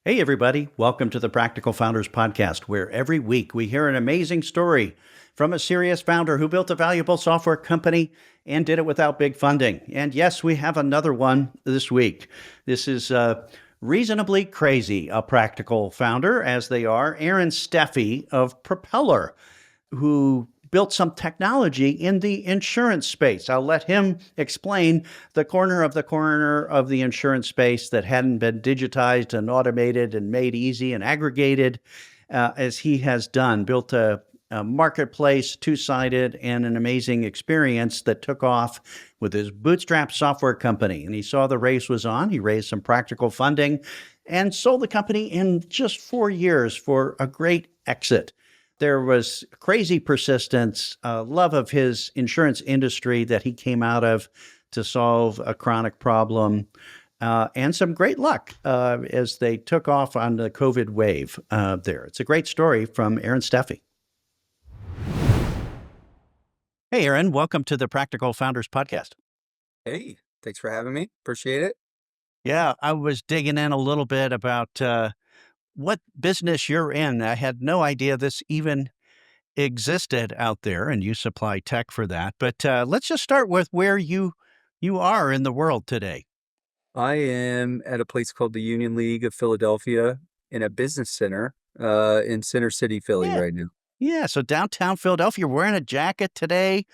Hey, everybody. Welcome to the Practical Founders Podcast, where every week we hear an amazing story from a serious founder who built a valuable software company and did it without big funding. And yes, we have another one this week. This is reasonably crazy, a practical founder, as they are, Aaron Steffey of Propeller, who built some technology in the insurance space. I'll let him explain the corner of the insurance space that hadn't been digitized and automated and made easy and aggregated as he has done, built a marketplace, two-sided, and an amazing experience that took off with his bootstrapped software company. And he saw the race was on. He raised some practical funding and sold the company in just 4 years for a great exit. There was crazy persistence, love of his insurance industry that he came out of to solve a chronic problem, and some great luck as they took off on the COVID wave there. It's a great story from Aaron Steffey. Hey, Aaron, welcome to the Practical Founders Podcast. Hey, thanks for having me. Appreciate it. Yeah, I was digging in a little bit about what business you're in. I had no idea this even existed out there, and you supply tech for that. But let's just start with where you are in the world today. I am at a place called the Union League of Philadelphia in a business center in Center City, Philly Yeah, right now. yeah. So downtown Philadelphia, you're wearing a jacket today.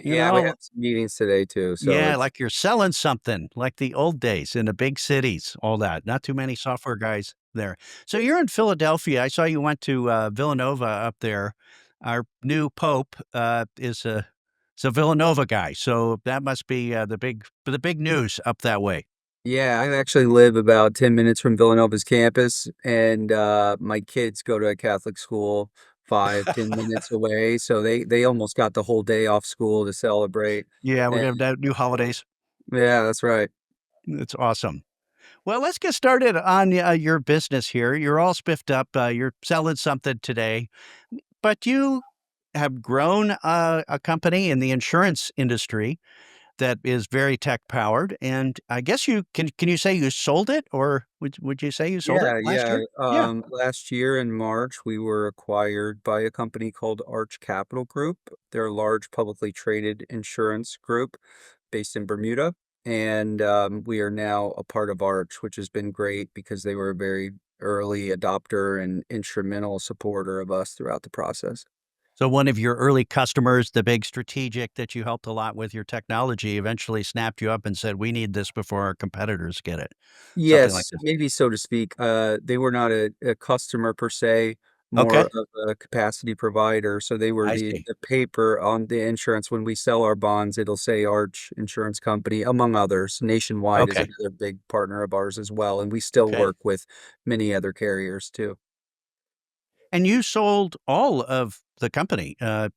You Yeah, we know, have some meetings today too, so yeah, it's like you're selling something, like the old days in the big cities, all that. Not too many software guys there. So you're in Philadelphia. I saw you went to Villanova up there. Our new pope is a Villanova guy, so that must be the big news up that way. yeah, I actually live about 10 minutes from Villanova's campus, and my kids go to a Catholic school 5, 10 minutes away, so they almost got the whole day off school to celebrate. Yeah, we're And gonna have that new holidays. yeah, that's right. It's awesome. Well, let's get started on your business here. You're all spiffed up. You're selling something today, but you have grown a company in the insurance industry that is very tech powered. And I guess can you say you sold it, or would you say you sold it Yeah, last yeah. year? Yeah. Last year in March, we were acquired by a company called Arch Capital Group. They're a large publicly traded insurance group based in Bermuda. And we are now a part of Arch, which has been great because they were a very early adopter and instrumental supporter of us throughout the process. So one of your early customers, the big strategic that you helped a lot with your technology, eventually snapped you up and said, "We need this before our competitors get it." Something like Yes, this. maybe so to speak. They were not a customer per se, more Okay, of a capacity provider. So they were I the see. the paper on the insurance. When we sell our bonds, it'll say Arch Insurance Company, among others. Nationwide is Okay, another big partner of ours as well, and we still okay. work with many other carriers too. And you sold all of the company,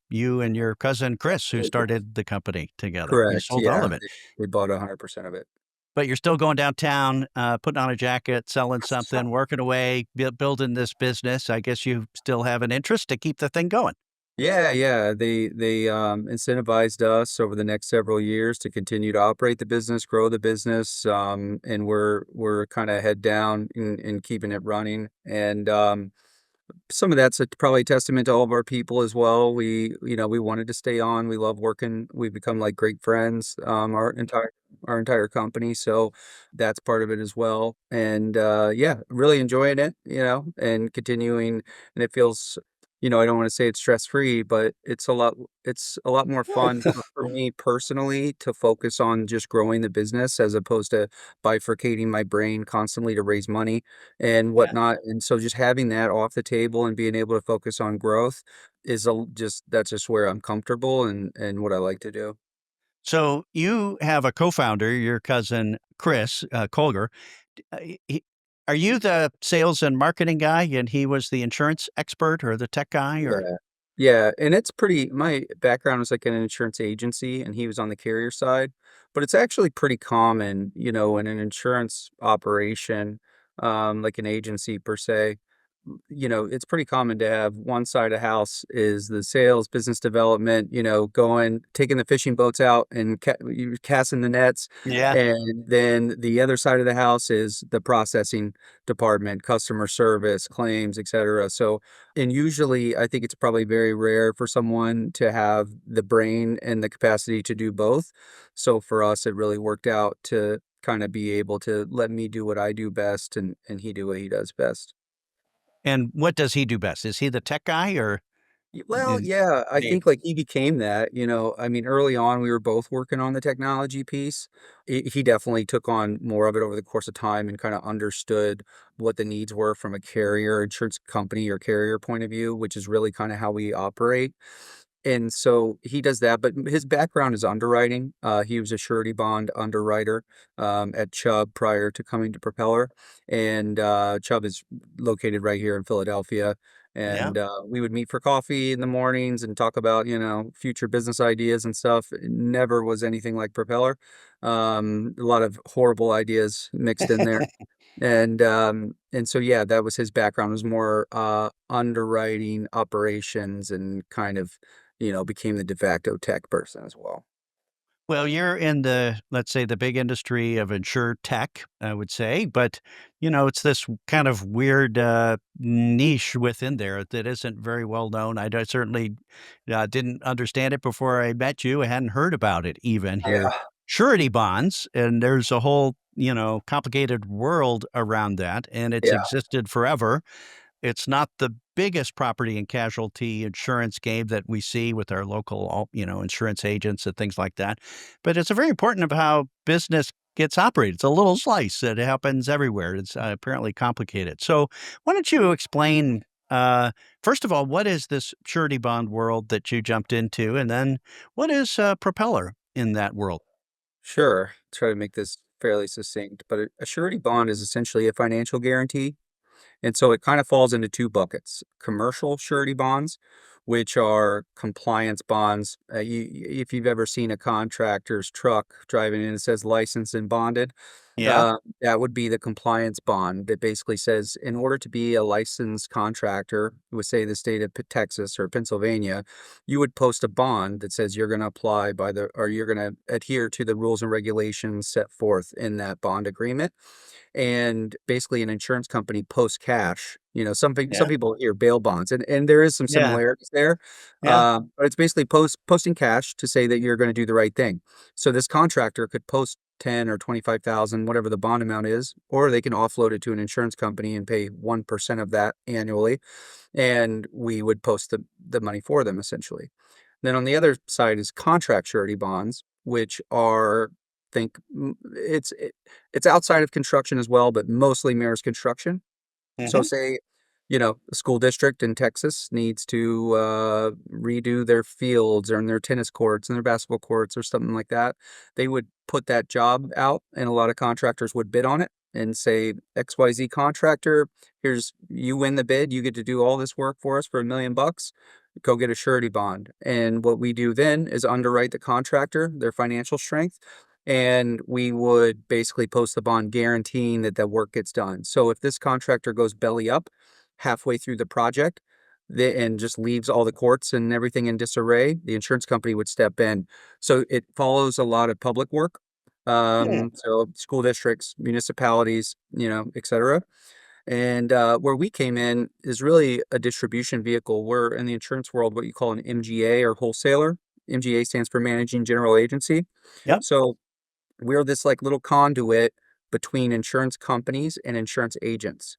you and your cousin Chris, who started the company together. You Correct. sold all Yeah, of it, they bought 100% of it. but you're still going downtown, putting on a jacket, selling something, working away, building this business. I guess you still have an interest to keep the thing going. Yeah, yeah. They incentivized us over the next several years to continue to operate the business, grow the business, and we're kind of head down in keeping it running. And some of that's probably a testament to all of our people as well. We wanted to stay on. We love working. We've become like great friends. Our entire company, so that's part of it as well. And yeah, really enjoying it. And continuing. And it feels, I don't want to say it's stress free, but it's a lot more fun for me personally to focus on just growing the business as opposed to bifurcating my brain constantly to raise money and Yeah. whatnot. And so just having that off the table and being able to focus on growth that's just where I'm comfortable and what I like to do. So you have a co-founder, your cousin Chris Colger. Are you the sales and marketing guy, and he was the insurance expert or the tech guy, or? Yeah. Yeah, and it's pretty my background was like in an insurance agency and he was on the carrier side, but it's actually pretty common, in an insurance operation, like an agency per se. it's pretty common to have one side of house is the sales, business development, going, taking the fishing boats out and you casting the nets. Yeah. And then the other side of the house is the processing department, customer service, claims, etc. So, and usually I think it's probably very rare for someone to have the brain and the capacity to do both. So for us, it really worked out to kind of be able to let me do what I do best and he do what he does best. And what does he do best? Is he the tech guy or Well, is yeah, I he? think like he became that, I mean, early on we were both working on the technology piece. He definitely took on more of it over the course of time and kind of understood what the needs were from a carrier, insurance company or carrier point of view, which is really kind of how we operate. And so he does that, but his background is underwriting. He was a surety bond underwriter at Chubb prior to coming to Propeller, and Chubb is located right here in Philadelphia. Yeah. And we would meet for coffee in the mornings and talk about future business ideas and stuff. It never was anything like Propeller. A lot of horrible ideas mixed in there. And so yeah, that was his background, was more underwriting operations and kind of became the de facto tech person as well. Well, you're in the, let's say, the big industry of insure tech, I would say, but it's this kind of weird niche within there that isn't very well known. I certainly didn't understand it before I met you. I hadn't heard about it even here. Yeah. Surety bonds, and there's a whole, complicated world around that, and it's Yeah. existed forever. It's not the biggest property and casualty insurance game that we see with our local, insurance agents and things like that. But it's a very important of how business gets operated. It's a little slice that happens everywhere. It's apparently complicated. So why don't you explain, first of all, what is this surety bond world that you jumped into? And then what is Propeller in that world? Sure. Try to make this fairly succinct, but a surety bond is essentially a financial guarantee. And so it kind of falls into two buckets: commercial surety bonds, which are compliance bonds. If you've ever seen a contractor's truck driving in, it says licensed and bonded. Yeah. That would be the compliance bond that basically says, in order to be a licensed contractor with, say, the state of Texas or Pennsylvania, you would post a bond that says you're going to apply or you're going to adhere to the rules and regulations set forth in that bond agreement. And basically an insurance company posts cash. Some Yeah. people hear bail bonds, and there is some Yeah. similarities there. Yeah. But it's basically posting cash to say that you're going to do the right thing. So this contractor could post 10 or 25,000, whatever the bond amount is, or they can offload it to an insurance company and pay 1% of that annually, and we would post the money for them essentially. Then on the other side is contract surety bonds, which are, think it's outside of construction as well, but mostly mirrors construction. So Hmm. say, a school district in Texas needs to redo their fields or their tennis courts and their basketball courts or something like that. They would put that job out, and a lot of contractors would bid on it and say, XYZ contractor, here's, you win the bid, you get to do all this work for us for $1 million. Go get a surety bond. And what we do then is underwrite the contractor, their financial strength, and we would basically post the bond guaranteeing that that work gets done. So if this contractor goes belly up halfway through the project and just leaves all the courts and everything in disarray, the insurance company would step in. So it follows a lot of public work. Yeah. So school districts, municipalities, et cetera. And where we came in is really a distribution vehicle. We're in the insurance world, what you call an MGA or wholesaler. MGA stands for Managing General Agency. Yep. So we're this like little conduit between insurance companies and insurance agents.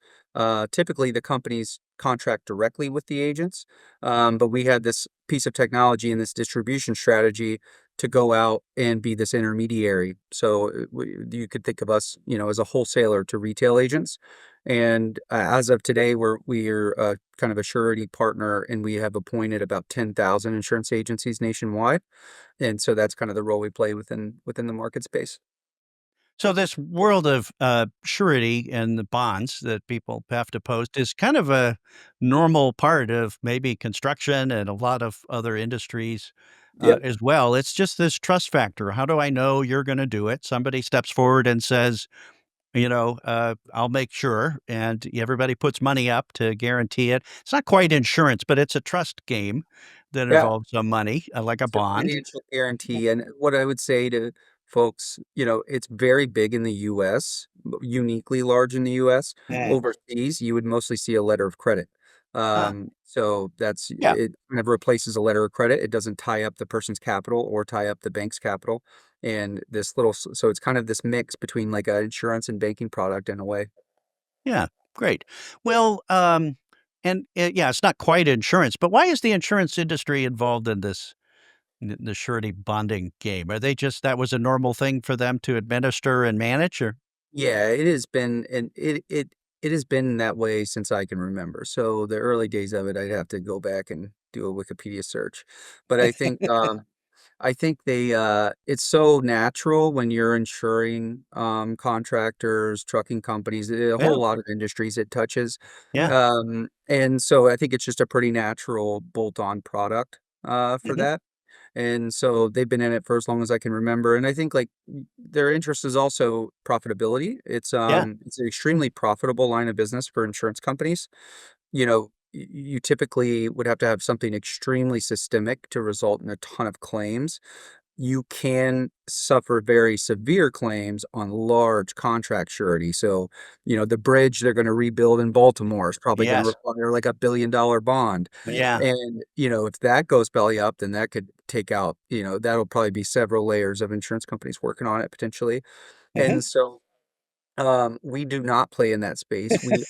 Typically, the companies contract directly with the agents, but we had this piece of technology and this distribution strategy to go out and be this intermediary. So you could think of us, as a wholesaler to retail agents. And as of today, we're kind of a surety partner, and we have appointed about 10,000 insurance agencies nationwide. And so that's kind of the role we play within the market space. So this world of surety and the bonds that people have to post is kind of a normal part of maybe construction and a lot of other industries Yep. as well. It's just this trust factor. How do I know you're going to do it? Somebody steps forward and says, I'll make sure, and everybody puts money up to guarantee it. It's not quite insurance, but it's a trust game that Yeah. involves some money, like a It's a bond. financial guarantee, and what I would say to folks, it's very big in the US, uniquely large in the US. Mm. Overseas, you would mostly see a letter of credit. Huh. So that's Yeah. it kind of replaces a letter of credit. It doesn't tie up the person's capital or tie up the bank's capital. And so it's kind of this mix between like an insurance and banking product in a way. Yeah. Great. Well, and yeah, it's not quite insurance, but why is the insurance industry involved in this? The surety bonding game? Are they just that was a normal thing for them to administer and manage, or Yeah, it has been, and it has been that way since I can remember. So the early days of it, I'd have to go back and do a Wikipedia search. But I think it's so natural when you're insuring contractors, trucking companies, a Yeah, whole lot of industries it touches. yeah. And so I think it's just a pretty natural bolt-on product for Mhm. that. And so they've been in it for as long as I can remember, and I think, like, their interest is also profitability. Yeah. It's an extremely profitable line of business for insurance companies. You typically would have to have something extremely systemic to result in a ton of claims. You can suffer very severe claims on large contract surety. So, the bridge they're gonna rebuild in Baltimore is probably gonna Yes. require, like, a $1 billion bond. Yeah. And, if that goes belly up, then that could take out, that'll probably be several layers of insurance companies working on it potentially. Mhm. And so, we do not play in that space. We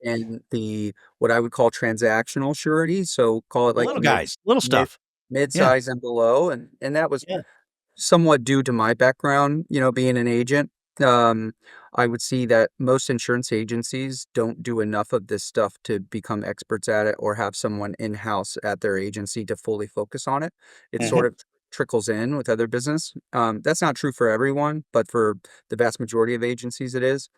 in the what I would call transactional surety, so call it The like little guys, little mid stuff. Yeah. mid-size and below, and that was Yeah. somewhat due to my background, being an agent. Um, I would see that most insurance agencies don't do enough of this stuff to become experts at it or have someone in-house at their agency to fully focus on it. It Mhm. sort of trickles in with other business. That's not true for everyone, but for the vast majority of agencies, it is.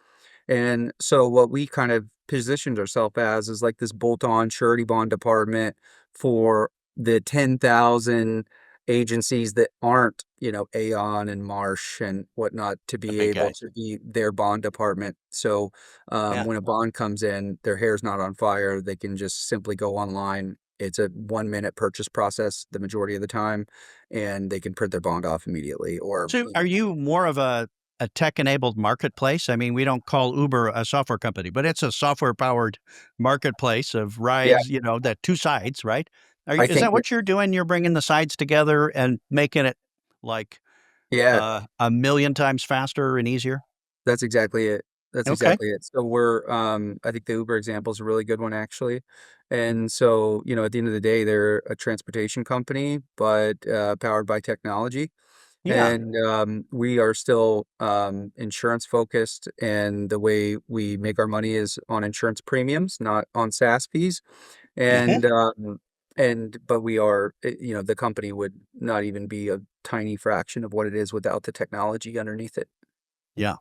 And so what we kind of positioned ourselves as is like this bolt-on surety bond department for the 10,000 agencies that aren't, Aon and Marsh and whatnot to The be big able guys. to be their bond department. So Yeah. when a bond comes in, their hair's not on fire. They can just simply go online. It's a 1 minute purchase process the majority of the time, and they can print their bond off immediately. Or, So, are you more of a tech-enabled marketplace? I mean, we don't call Uber a software company, but it's a software-powered marketplace of yeah, rides, that 2 sides, right? I Is think that what you're doing? You're bringing the sides together and making it, like, yeah. a million times faster and easier? That's exactly it. That's Okay. exactly it. So I think the Uber example is a really good one actually. And so, at the end of the day, they're a transportation company, but powered by technology. Yeah. And we are still insurance focused, and the way we make our money is on insurance premiums, not on SaaS fees. Mhm. But we are, the company would not even be a tiny fraction of what it is without the technology underneath it. Yeah.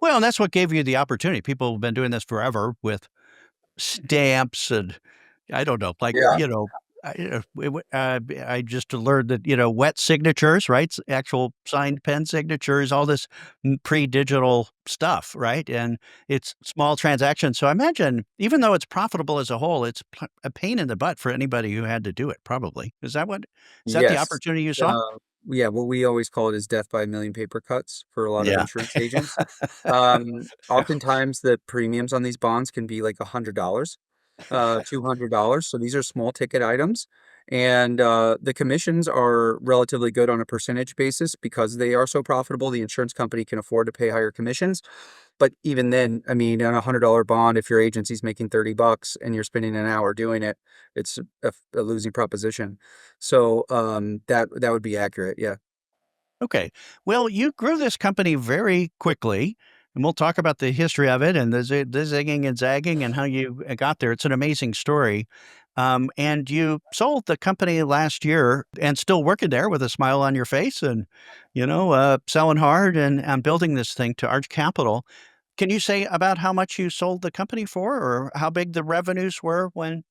Well, and that's what gave you the opportunity. People have been doing this forever with stamps and I don't know, like, Yeah. I just learned that, wet signatures, right? Actual signed pen signatures, all this pre-digital stuff, right? And it's small transactions. So I imagine, even though it's profitable as a whole, it's a pain in the butt for anybody who had to do it, probably. Is that the Yes. opportunity you saw? Yeah, what we always call it is death by a million paper cuts for a lot of Yeah. insurance agents. Oftentimes the premiums on these bonds can be like $100, $200. So these are small ticket items. And the commissions are relatively good on a percentage basis because they are so profitable. The insurance company can afford to pay higher commissions. But even then, I mean, on $100 bond, if your agency's making $30 and you're spending an hour doing it, it's a losing proposition. So that would be accurate. Yeah. Okay. Well, you grew this company very quickly, and we'll talk about the history of it and the zigging and zagging and how you got there. It's an amazing story. And you sold the company last year and still working there with a smile on your face and, selling hard and building this thing to Arch Capital. Can you say about how much you sold the company for or how big the revenues were when?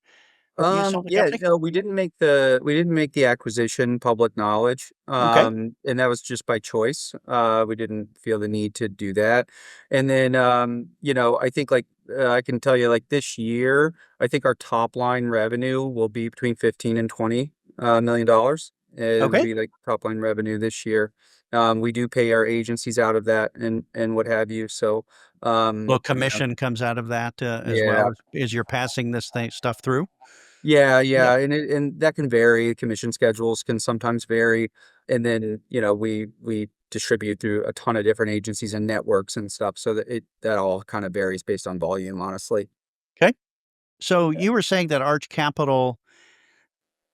You sold the Yeah, company? no, we didn't make the acquisition public knowledge. Okay. And that was just by choice. We didn't feel the need to do that. And then I think I can tell you like this year, I think our top line revenue will be between 15 and 20 million dollars. It'll Okay. be like top line revenue this year. We do pay our agencies out of that and what have you. So Well, you know, commission comes out of that, as well yeah. as you're passing this thing stuff through? Yeah, Yeah. yeah, and that can vary. Commission schedules can sometimes vary, and then we distribute through a ton of different agencies and networks and stuff, so that all kind of varies based on volume, honestly. Okay. So you were saying that Arch Capital,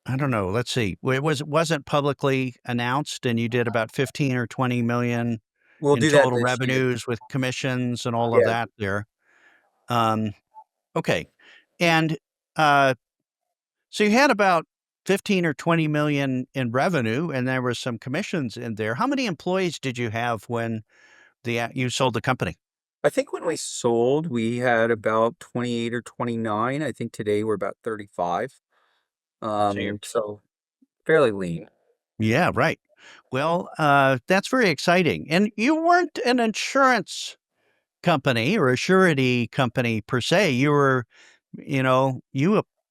I don't know, let's see, wasn't publicly announced, and you did about 15 or 20 million We'll in do that total this year. revenues with commissions and all of Yeah, that there. Um, okay. And, uh, so you had about 15 or 20 million in revenue, and there was some commissions in there. How many employees did you have when you sold the company? I think when we sold, we had about 28 or 29. I think today we're about 35. So you're So fairly lean. Yeah, right. Well, that's very exciting. And you weren't an insurance company or a surety company per se. You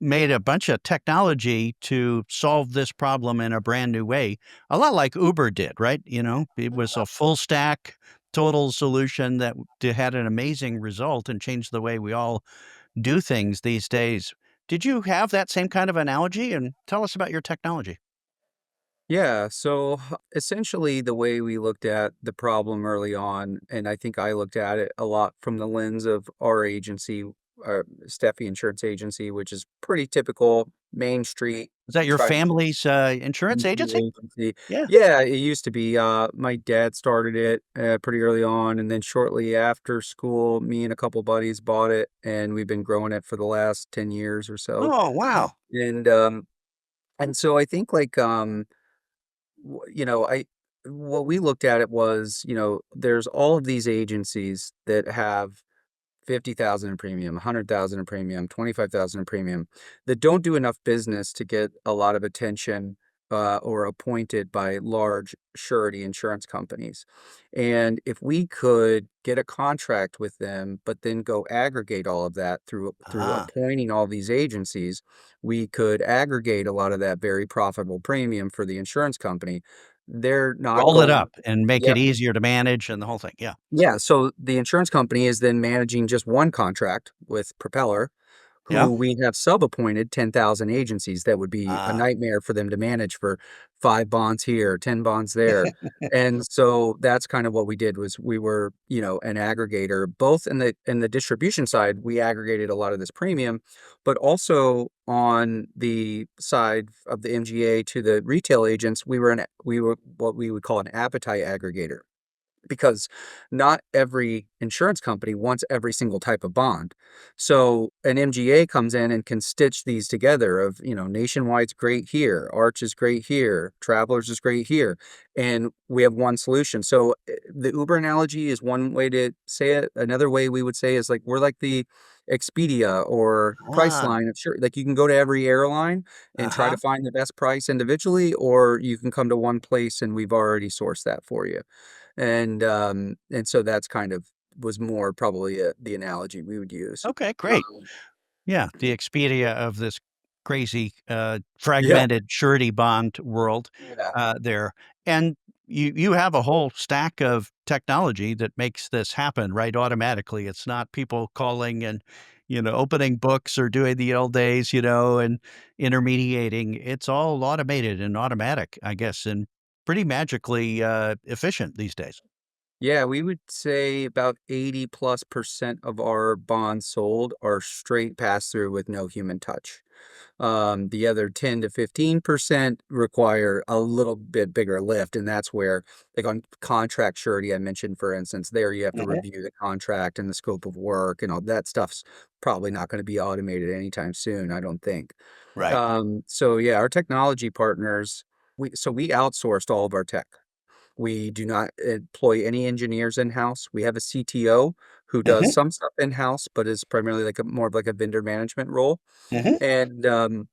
made a bunch of technology to solve this problem in a brand new way, a lot like Uber did, right? It was a full stack, total solution that had an amazing result and changed the way we all do things these days. Did you have that same kind of analogy? And tell us about your technology. Yeah, so essentially the way we looked at the problem early on, and I think I looked at it a lot from the lens of our agency, Steffey Insurance Agency, which is pretty typical Main Street, Is that your try family's insurance agency? agency. Yeah. Yeah, it used to be. My dad started it pretty early on, and then shortly after school, me and a couple buddies bought it, and we've been growing it for the last 10 years or so. Oh, wow. And so I think I what we looked at it was, there's all of these agencies that have 50,000 in premium, 100,000 in premium, 25,000 in premium that don't do enough business to get a lot of attention or appointed by large surety insurance companies. And if we could get a contract with them, but then go aggregate all of that through Ah, appointing all these agencies, we could aggregate a lot of that very profitable premium for the insurance company. They're not roll it going. up and make it Yep. easier to manage and the whole thing. Yeah. Yeah, so the insurance company is then managing just one contract with Propeller, Yeah. who we have sub-appointed 10,000 agencies. That would be a Ah, nightmare for them to manage for 5 bonds here, 10 bonds there. And so that's kind of what we did was we were, an aggregator, both in the distribution side, we aggregated a lot of this premium, but also on the side of the MGA to the retail agents, we were what we would call an appetite aggregator because not every insurance company wants every single type of bond. So an MGA comes in and can stitch these together of, Nationwide's great here, Arch is great here, Travelers is great here, and we have one solution. So the Uber analogy is one way to say it. Another way we would say is like we're like the Expedia or ah, Priceline. Sure, like you can go to every airline and try uh-huh. to find the best price individually, or you can come to one place and we've already sourced that for you. And so that's kind of was more probably, the analogy we would use. Okay, great. Um, Yeah, the Expedia of this crazy, yeah, fragmented surety bond world, yeah. there. And you have a whole stack of technology that makes this happen, right, automatically. It's not people calling and, opening books or doing the old days, and intermediating. It's all automated and automatic, I guess, and pretty magically, efficient these days. Yeah, we would say about 80+% of our bonds sold are straight pass through with no human touch. The other 10 to 15% require a little bit bigger lift, and that's where, like on contract surety, I mentioned, for instance, there you have to Mhm. review the contract and the scope of work, and all that stuff's probably not going to be automated anytime soon, I don't think. Right. So yeah, our technology partners, we outsourced all of our tech. We do not employ any engineers in-house. We have a CTO who does Hmm. some stuff in-house, but is primarily like a more of like a vendor management role. Hmm. And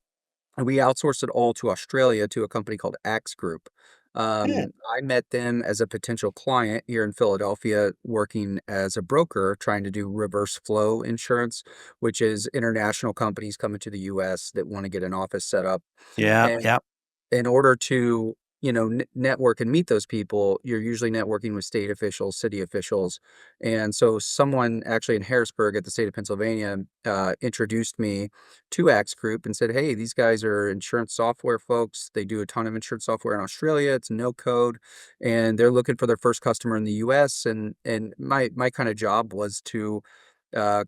we outsourced it all to Australia to a company called Axe Group. I met them as a potential client here in Philadelphia, working as a broker, trying to do reverse flow insurance, which is international companies coming to the US that want to get an office set up. Yeah. And Yeah. in order to, network and meet those people, you're usually networking with state officials, city officials. And so someone actually in Harrisburg at the state of Pennsylvania introduced me to Axe Group and said, hey, these guys are insurance software folks. They do a ton of insurance software in Australia. It's no code, and they're looking for their first customer in the US. And my kind of job was to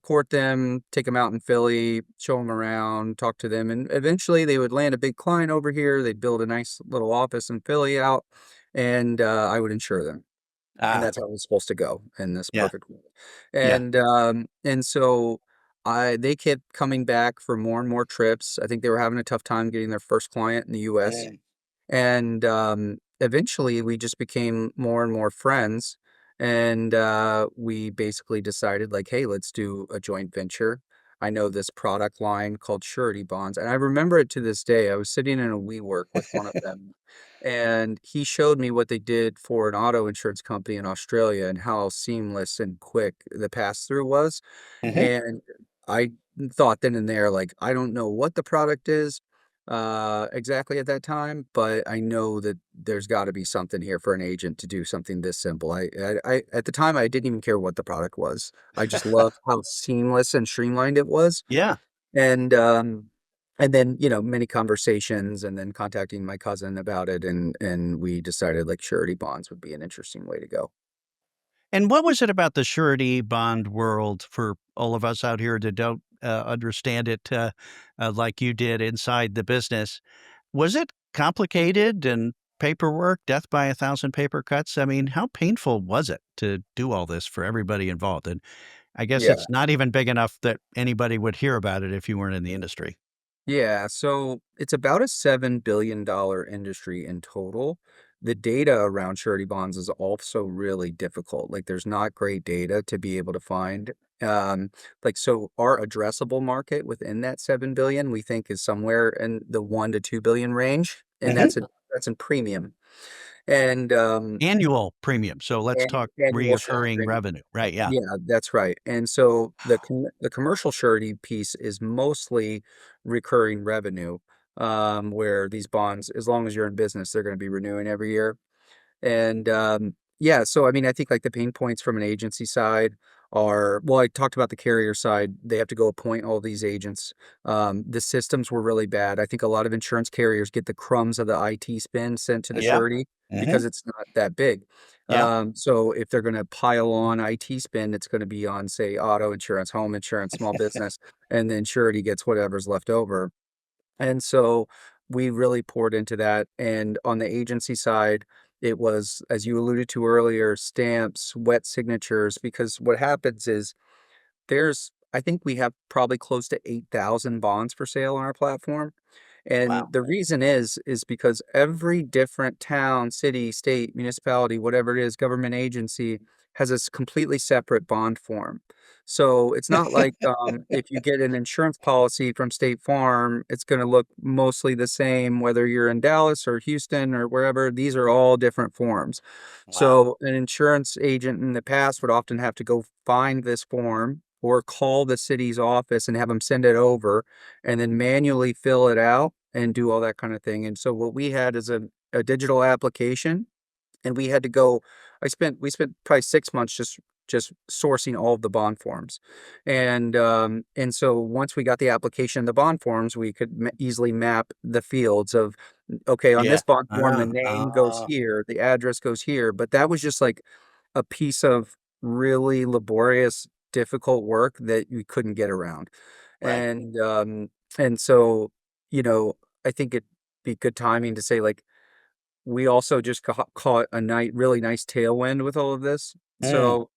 court them, take them out in Philly, show them around, talk to them, and eventually they would land a big client over here. They'd build a nice little office in Philly out, and I would insure them. And Ah. that's how it was supposed to go in this Yeah. perfect world. Yeah. And so they kept coming back for more and more trips. I think they were having a tough time getting their first client in the US. Mm. And eventually, we just became more and more friends. And we basically decided, like, hey, let's do a joint venture. I know this product line called Surety Bonds. And I remember it to this day. I was sitting in a WeWork with one of them, and he showed me what they did for an auto insurance company in Australia and how seamless and quick the pass through was. Hmm. And I thought then and there, like, I don't know what the product is exactly at that time, but I know that there's got to be something here for an agent to do something this simple. At the time, I didn't even care what the product was. I just loved how seamless and streamlined it was. Yeah. And then, many conversations, and then contacting my cousin about it, and we decided like surety bonds would be an interesting way to go. And what was it about the surety bond world for all of us out here that don't understand it like you did inside the business? Was it complicated and paperwork, death by a thousand paper cuts? I mean, how painful was it to do all this for everybody involved? And I guess Yeah. it's not even big enough that anybody would hear about it if you weren't in the industry. Yeah, so it's about a $7 billion industry in total. The data around surety bonds is also really difficult. Like, there's not great data to be able to find. So our addressable market within that 7 billion, we think is somewhere in the 1 to 2 billion range, and Hmm. that's in premium. And Annual premium. So let's talk annual surety reoccurring premium. revenue. Right. Yeah. Yeah, that's right. And so the commercial surety piece is mostly recurring revenue, where these bonds, as long as you're in business, they're going to be renewing every year. And yeah, so I mean, I think like the pain points from an agency side are, well, I talked about the carrier side. They have to go appoint all these agents. The systems were really bad. I think a lot of insurance carriers get the crumbs of the IT spend sent to the Yeah. surety Hmm. because it's not that big. Yeah. So if they're going to pile on IT spend, it's going to be on, say, auto insurance, home insurance, small business, and then surety gets whatever's left over. And so we really poured into that. And on the agency side, it was, as you alluded to earlier, stamps, wet signatures, because what happens is I think we have probably close to 8,000 bonds for sale on our platform. And Wow. the reason is because every different town, city, state, municipality, whatever it is, government agency has a completely separate bond form. So it's not like if you get an insurance policy from State Farm, it's going to look mostly the same, whether you're in Dallas or Houston or wherever. These are all different forms. Wow. So an insurance agent in the past would often have to go find this form or call the city's office and have them send it over and then manually fill it out and do all that kind of thing. And so what we had is a digital application, and we had to go. We spent probably 6 months just sourcing all of the bond forms, and so once we got the application, the bond forms, we could easily map the fields of, okay, on Yeah. this bond form, the name goes here, the address goes here, but that was just like a piece of really laborious, difficult work that we couldn't get around. Right. And so, you know, I think it'd be good timing to say, like, we also just caught a really nice tailwind with all of this. Mm. So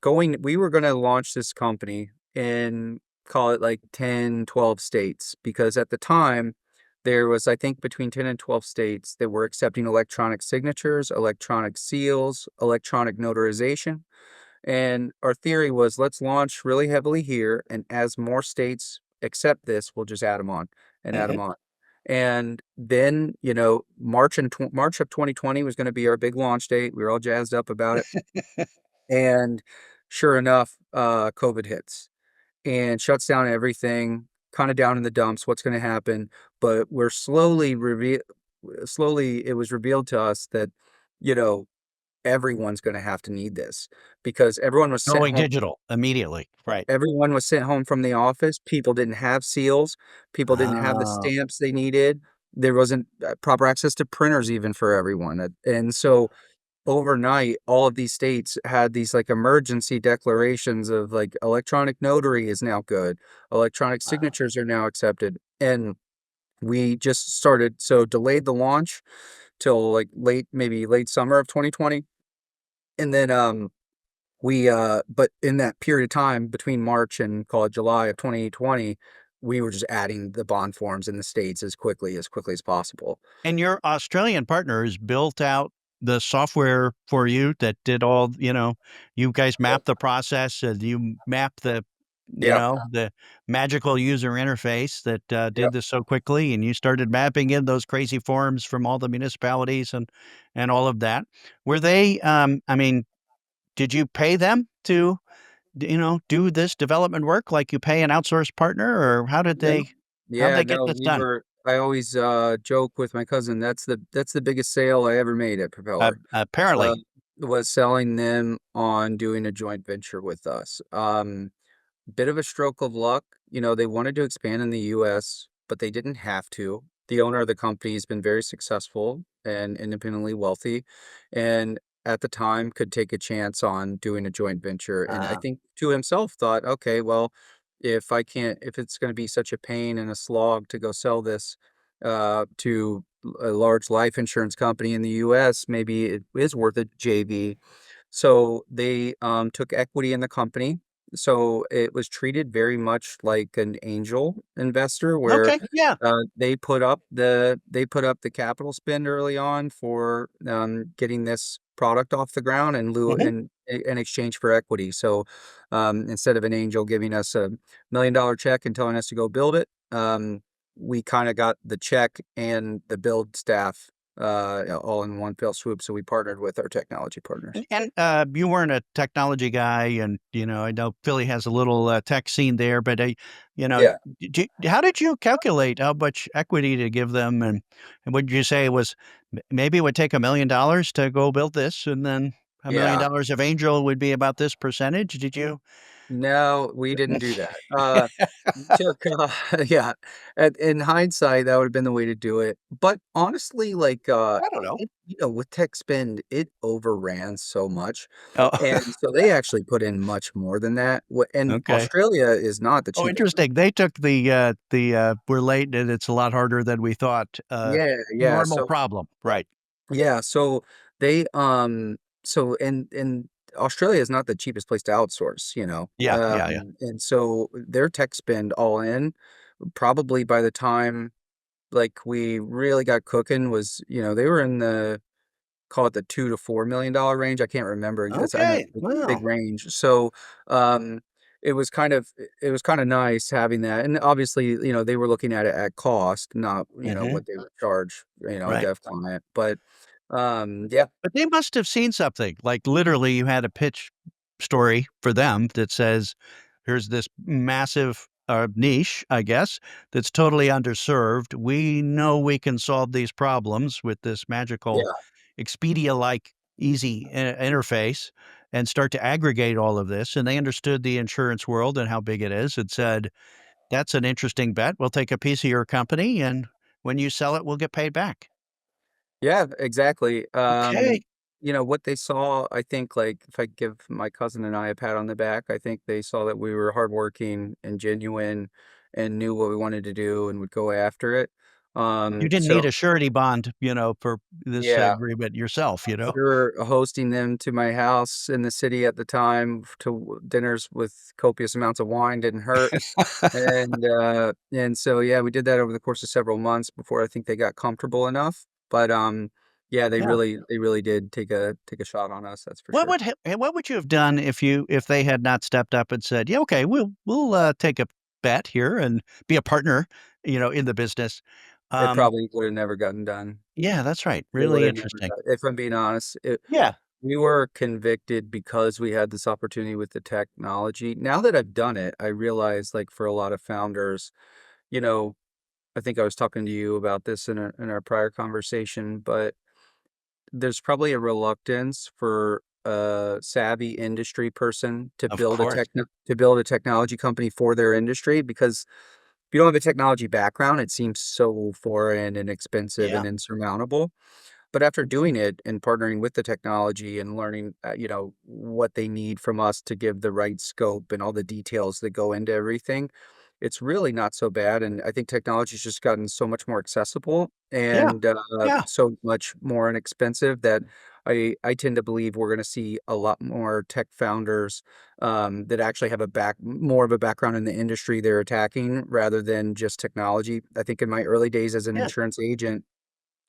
we were going to launch this company in, call it like 10, 12 states, because at the time there was, I think, between 10 and 12 states that were accepting electronic signatures, electronic seals, electronic notarization. And our theory was let's launch really heavily here. And as more states accept this, we'll just add them on and add them Mhm. on. And then, March of 2020 was going to be our big launch date. We were all jazzed up about it. And sure enough, COVID hits and shuts down everything, kind of down in the dumps. What's going to happen? But we're slowly it was revealed to us that, you know, everyone's going to have to need this because Going digital immediately, right. everyone was sent home from the office. People didn't have seals. People didn't have the Oh, stamps they needed. There wasn't proper access to printers even for everyone. And so overnight, all of these states had these like emergency declarations of like electronic notary is now good. Electronic wow. signatures are now accepted. And we just started, so delayed the launch till like maybe late summer of 2020. And then but in that period of time between March and call it July of 2020, we were just adding the bond forms in the States as quickly as possible. And your Australian partners built out the software for you that did all, you guys Yep. mapped the process, and you mapped Yep. the magical user interface that, did Yep. this so quickly, and you started mapping in those crazy forms from all the municipalities and all of that. Were they, I mean, did you pay them to, do this development work like you pay an outsourced partner, or No. how'd Yeah, they get no, this done? I always, joke with my cousin, that's the biggest sale I ever made at Propeller, uh, Apparently. was selling them on doing a joint venture with us. Bit of a stroke of luck. They wanted to expand in the US, but they didn't have to. The owner of the company has been very successful and independently wealthy, and at the time could take a chance on doing a joint venture. And I Uh, think to himself thought, okay, well, if it's going to be such a pain and a slog to go sell this to a large life insurance company in the US, maybe it is worth a JV. So they took equity in the company. So it was treated very much like an angel investor, where okay, yeah. they put up the capital spend early on for getting this product off the ground Mhm. in exchange for equity. So instead of an angel giving us $1 million check and telling us to go build it, we kind of got the check and the build staff all in one fell swoop. So we partnered with our technology partners. And you weren't a technology guy, and I know Philly has a little tech scene there, but you know, Yeah, how did you calculate how much equity to give them, and would you say it was maybe it would take $1 million to go build this, and then a million yeah. dollars of angel would be about this percentage? Did you? No, we didn't do that. We took, yeah, in hindsight, that would have been the way to do it. But honestly, like, I don't know. with tech spend, it overran so much. Oh, And so they actually put in much more than that. And okay. Australia is not the Oh, cheapest. interesting. They took we're late and it's a lot harder than we thought. Yeah, yeah. Normal So problem, right? yeah, so they so and Australia is not the cheapest place to outsource, Yeah, yeah, yeah. and so their tech spend all in, probably by the time like we really got cooking was, they were in the call it the $2 to $4 million range. I can't remember. I know Okay. it's a big Wow. range. So it was kind of nice having that. And obviously, they were looking at it at cost, not, Mhm. what they would charge, a Right. dev client. But yeah, But they must have seen something, like, literally, you had a pitch story for them that says, "Here's this massive, niche, I guess, that's totally underserved. We know we can solve these problems with this magical yeah. Expedia-like easy interface and start to aggregate all of this," and they understood the insurance world and how big it is and said, "That's an interesting bet. We'll take a piece of your company, and when you sell it, we'll get paid back." Yeah, exactly. Okay. What they saw, I think, like, if I give my cousin and I a pat on the back, I think they saw that we were hardworking and genuine and knew what we wanted to do and would go after it. You didn't need So a surety bond, for this yeah, agreement yourself. we were hosting them to my house in the city at the time to dinners with copious amounts of wine didn't hurt. And so, yeah, we did that over the course of several months before I think they got comfortable enough. But, yeah, Yeah. they really did take a shot on us, that's for What sure. would what would you have done if they had not stepped up and said, "Yeah, okay, we'll take a bet here and be a partner, in the business." It Um, probably would have never gotten done. yeah, that's right. It would Really have never interesting. got if I'm being honest. Yeah. We were convicted because we had this opportunity with the technology. Now that I've done it, I realize, like, for a lot of founders, you know, I think I was talking to you about this in our prior conversation, but there's probably a reluctance for a savvy industry person Of course. to build a technology company for their industry because if you don't have a technology background, it seems so foreign and expensive Yeah. and insurmountable. But after doing it and partnering with the technology and learning, what they need from us to give the right scope and all the details that go into everything, it's really not so bad. And I think technology's just gotten so much more accessible Yeah. and Yeah. so much more inexpensive that I tend to believe we're going to see a lot more tech founders that actually have more of a background in the industry they're attacking rather than just technology. I think in my early days as an Yeah. insurance agent,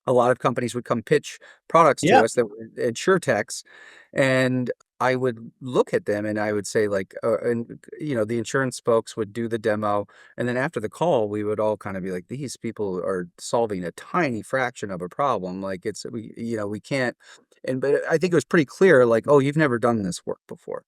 a lot of companies would come pitch products to Yeah. us that were insurtechs, and I would look at them and I would say like, the insurance folks would do the demo, and then after the call, we would all kind of be like, these people are solving a tiny fraction of a problem. Like we can't. But I think it was pretty clear, like, oh, you've never done this work before.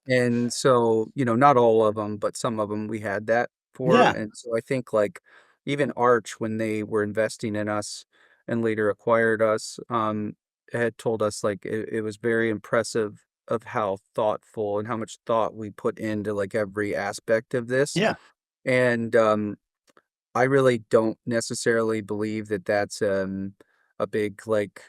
And so, not all of them, but some of them we had that for. Yeah. And so I think like even Arch, when they were investing in us and later acquired us, had told us like it was very impressive of how thoughtful and how much thought we put into like every aspect of this. Yeah. And I really don't necessarily believe that that's a big like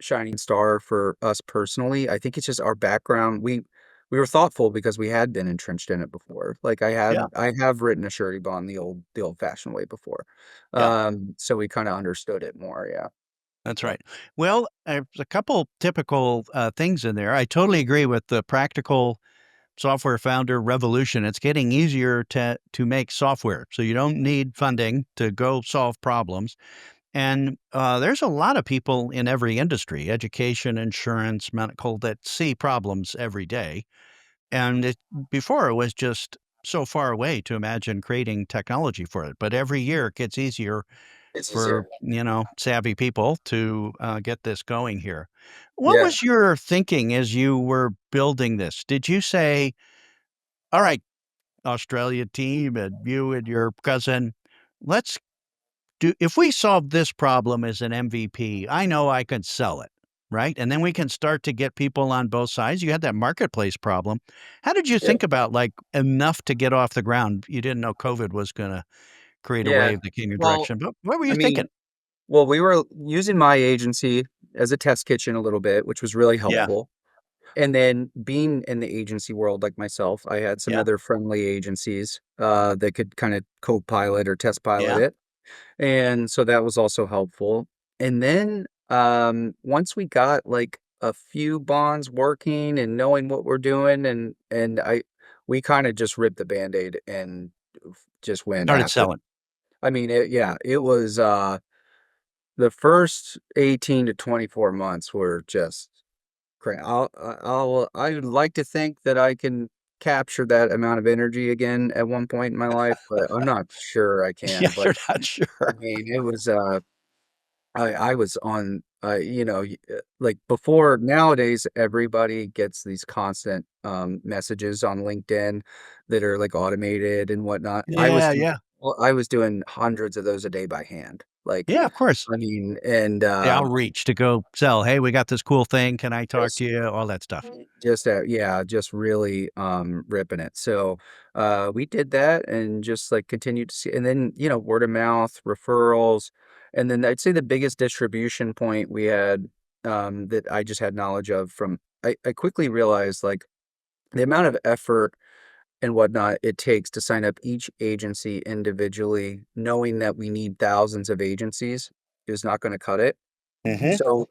shining star for us personally. I think it's just our background. We were thoughtful because we had been entrenched in it before. Like Yeah. I have written a surety bond the old fashioned way before. Yeah. So we kind of understood it more. Yeah. That's So right. Well, there's a couple typical things in there. I totally agree with the practical software founder revolution. It's getting easier to make software, so you don't need funding to go solve problems. And there's a lot of people in every industry, education, insurance, medical, that see problems every day. And before it was just so far away to imagine creating technology for it. But every year it gets easier it's for, easier. savvy people to get this going here. What Yeah. was your thinking as you were building this? Did you say, all right, Australia team and you and your cousin, let's if we solve this problem as an MVP, I know I can sell it, right? And then we can start to get people on both sides. You had that marketplace problem. How did you Yeah. think about like enough to get off the ground? You didn't know COVID was going to create a Yeah. wave that came your Well, direction, but what were I you thinking? mean, well, we were using my agency as a test kitchen a little bit, which was really Yeah. helpful. And then being in the agency world like myself, I had some Yeah. other friendly agencies, that could kinda co-pilot or test pilot Yeah. it, and so that was also helpful. And then, once we got, like, a few bonds working and knowing what we're doing and we kinda just ripped the Band-Aid and just went Started after selling. I mean, it was, the first 18 to 24 months were just great. I would like to think that I can capture that amount of energy again at one point in my life, but I'm not sure I Yeah, can. But you're not I sure. mean, it was I was on like before nowadays everybody gets these constant messages on LinkedIn that are like automated and whatnot. Yeah, yeah. I was doing hundreds of those a day by hand. Like Yeah, of course. I mean, and The outreach to go sell. Hey, we got this cool thing. Can I talk just to you? All that stuff. Just, yeah, just really, ripping it. So, we did that and just, like, continued to see and then, word of mouth, referrals, and then I'd say the biggest distribution point we had, that I just had knowledge of from I quickly realized, like, the amount of effort and whatnot it takes to sign up each agency individually, knowing that we need thousands of agencies is not going to cut it. Hmm. So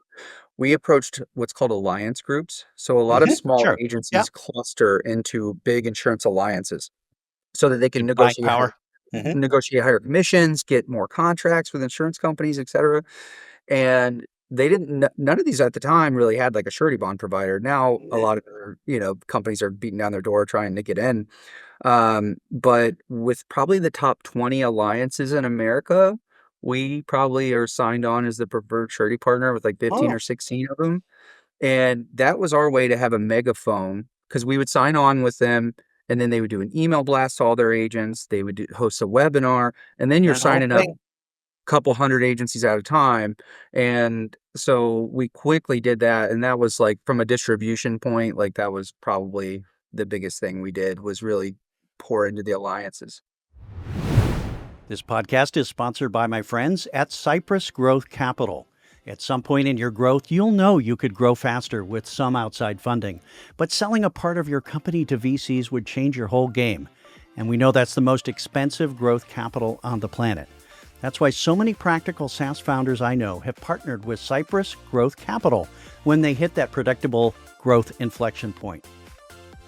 we approached what's called alliance groups. So a lot of small Sure. Yeah. agencies cluster into big insurance alliances so that they can Big buying negotiate power. Hmm. higher commissions, get more contracts with insurance companies, et cetera. And they didn't none of these at the time really had like a surety bond provider. Now a lot of their, companies are beating down their door trying to get in. But with probably the top 20 alliances in America, we probably are signed on as the preferred surety partner with like 15 Oh, or 16 of them. And that was our way to have a megaphone because we would sign on with them and then they would do an email blast to all their agents. They would host a webinar, and then you're that whole signing up thing. couple hundred agencies at a time. And so we quickly did that. And that was like from a distribution point, like that was probably the biggest thing we did was really pour into the alliances. This podcast is sponsored by my friends at Cypress Growth Capital. At some point in your growth, you'll know you could grow faster with some outside funding, but selling a part of your company to VCs would change your whole game. And we know that's the most expensive growth capital on the planet. That's why so many practical SaaS founders I know have partnered with Cypress Growth Capital when they hit that predictable growth inflection point.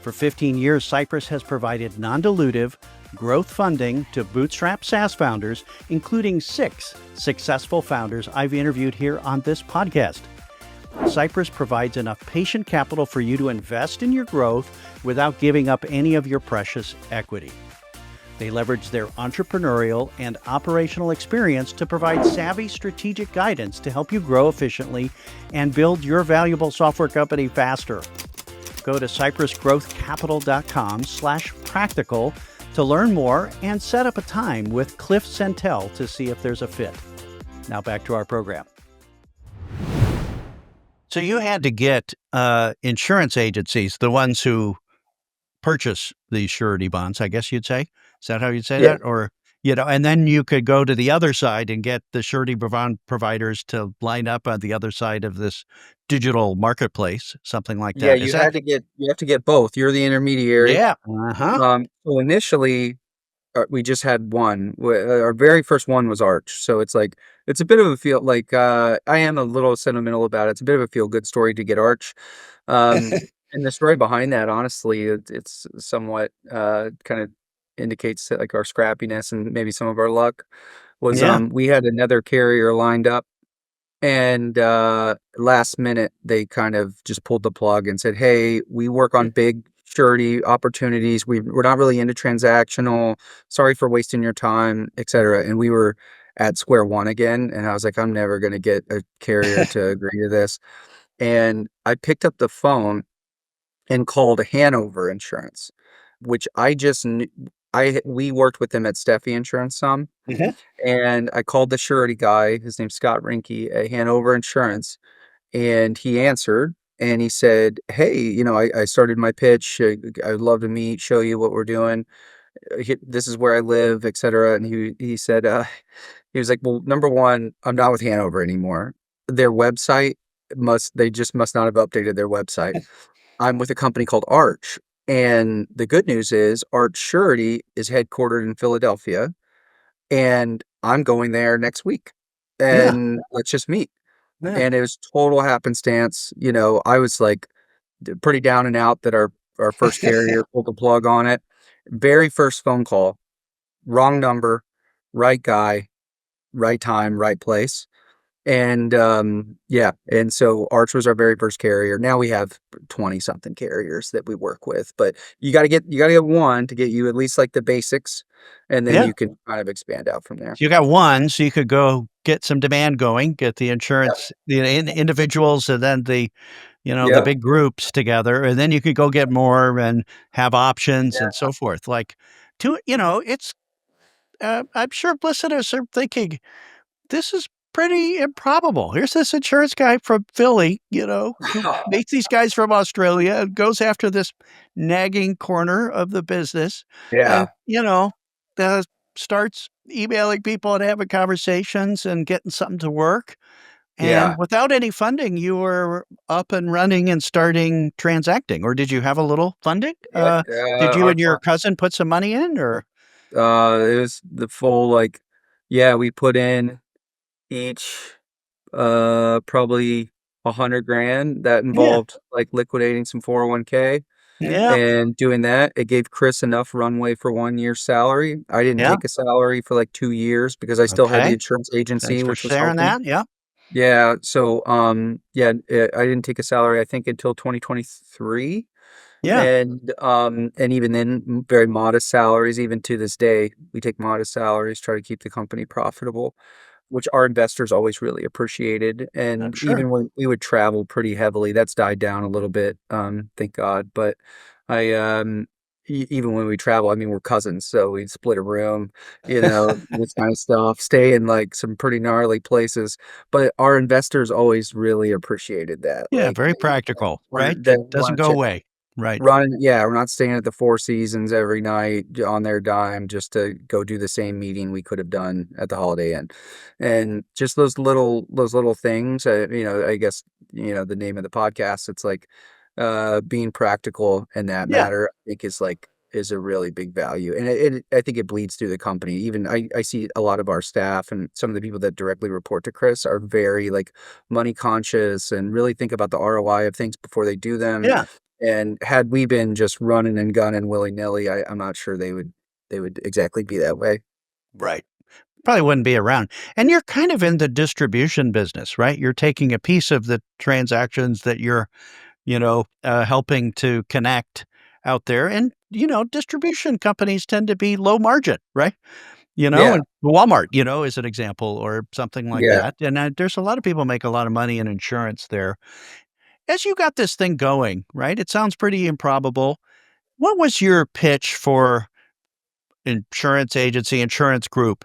For 15 years, Cypress has provided non-dilutive growth funding to bootstrap SaaS founders, including 6 successful founders I've interviewed here on this podcast. Cypress provides enough patient capital for you to invest in your growth without giving up any of your precious equity. They leverage their entrepreneurial and operational experience to provide savvy strategic guidance to help you grow efficiently and build your valuable software company faster. Go to cypressgrowthcapital.com/practical to learn more and set up a time with Cliff Centel to see if there's a fit. Now back to our program. So you had to get insurance agencies, the ones who purchase these surety bonds, I guess you'd say. Is that how you'd say Yeah. that? Or, and then you could go to the other side and get the surety bond providers to line up on the other side of this digital marketplace, something like Yeah. that. Is that? You have to get both. You're the intermediary. Yeah. Uh-huh. So initially, we just had one. Our very first one was Arch. So it's like, it's a bit of a feel like, I am a little sentimental about it. It's a bit of a feel good story to get Arch. And the story behind that, honestly, it's somewhat, kind of indicates that, like our scrappiness and maybe some of our luck was, Yeah. we had another carrier lined up and, last minute, they kind of just pulled the plug and said, "Hey, we work on big surety opportunities. We're not really into transactional. Sorry for wasting your time, et cetera." And we were at square one again. And I was like, I'm never going to get a carrier to agree to this. And I picked up the phone and called Hanover Insurance, which I just knew. We worked with them at Steffey Insurance some, Mhm. and I called the surety guy. His name's Scott Rinke at Hanover Insurance, and he answered and he said, "Hey, I started my pitch. I'd love to meet, show you what we're doing. This is where I live, etc." And he said, he was like, "Well, number one, I'm not with Hanover anymore. Their website they just must not have updated their website. I'm with a company called Arch." And the good news is Arch Surety is headquartered in Philadelphia, and I'm going there next week. Yeah. And let's just meet. Yeah. And it was total happenstance. I was like pretty down and out that our first carrier pulled the plug on it. Very first phone call, wrong number, right guy, right time, right place. And yeah, and so Arch was our very first carrier. Now we have 20 something carriers that we work with, but you got to get one to get you at least like the basics, and then Yeah. you can kind of expand out from there. So you got one, so you could go get some demand going, get the Yep. insurance, the individuals, and then the Yep. big groups together, and then you could go get more and have options and Yeah. so forth. Like, it's. I'm sure listeners are thinking this is pretty improbable. Here's this insurance guy from Philly, who meets these guys from Australia and goes after this nagging corner of the business and, Yeah. starts emailing people and having conversations and getting something to work. And Yeah. without any funding, you were up and running and starting transacting, or did you have a little funding? Yeah, Did you our and your cousin put some money in, or it was the full, like, yeah, we put in each, probably 100 grand. That yeah, involved, like, liquidating some 401k yeah, and doing that. It gave Chris enough runway for 1 year's salary. I didn't yeah. take a salary for, like, 2 years because I still had the Okay. insurance Thanks agency, for which was sharing helping. that. Yeah, Yeah, so, yeah, I didn't take a salary, I think, until 2023. yeah, And even then, very modest salaries. Even to this day, we take modest salaries, try to keep the company profitable, which our investors always really appreciated. I'm And sure. even when we would travel pretty heavily, that's died down a little bit, thank God. But I, even when we travel, I mean, we're cousins, so we'd split a room, this kind of stuff, stay in like some pretty gnarly places. But our investors always really appreciated that. Yeah, Like, very practical, right? they It doesn't want go to check. away. Right. Yeah, we're not staying at the Four Seasons every night on their dime just to go do the same meeting we could have done at the Holiday Inn. And just those little things, I guess, the name of the podcast, it's like, being practical in that Yeah, matter, I think is a really big value. And I think it bleeds through the company. Even I see a lot of our staff and some of the people that directly report to Chris are very, like, money conscious and really think about the ROI of things before they do them. yeah, And had we been just running and gunning willy-nilly, I'm not sure they would exactly be that way. right. Probably wouldn't be around. And you're kind of in the distribution business, right? You're taking a piece of the transactions that you're, helping to connect out there. And, distribution companies tend to be low margin, right? Yeah, And Walmart, is an example or something like yeah, that. And there's a lot of people make a lot of money in insurance there. As you got this thing going, right? It sounds pretty improbable. What was your pitch for insurance agency, insurance group?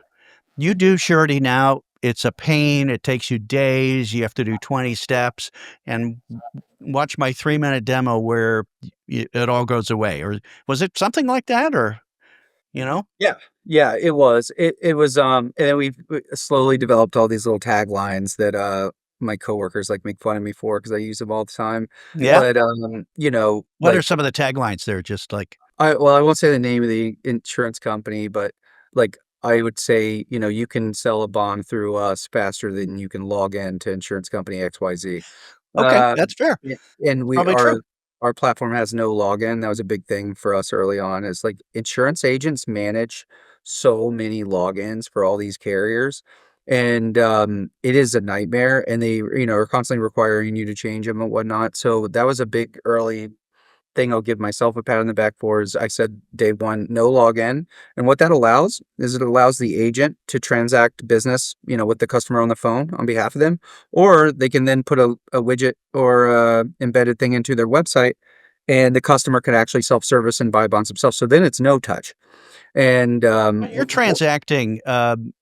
You do Surety now. It's a pain. It takes you days. You have to do 20 steps and watch my 3-minute demo where it all goes away. Or was it something like that? Or, you know? yeah, yeah, it was. It was, and then we slowly developed all these little taglines that, my coworkers, like, make fun of me for because I use them all the time. Yeah. But, What are like, some of the taglines there? Just like, I won't say the name of the insurance company, but, like, I would say, "You can sell a bond through us faster than you can log in to insurance company XYZ." okay, Uh, that's fair. yeah, and we Probably true. our platform has no login. That was a big thing for us early on, is, like, insurance agents manage so many logins for all these carriers, and, it is a nightmare, and they, are constantly requiring you to change them and whatnot. So that was a big early thing I'll give myself a pat on the back for. Is I said day one, no login. And what that allows is it allows the agent to transact business, with the customer on the phone on behalf of them, or they can then put a widget or a embedded thing into their website, and the customer can actually self-service and buy bonds themselves. So then it's no touch. And You're transacting,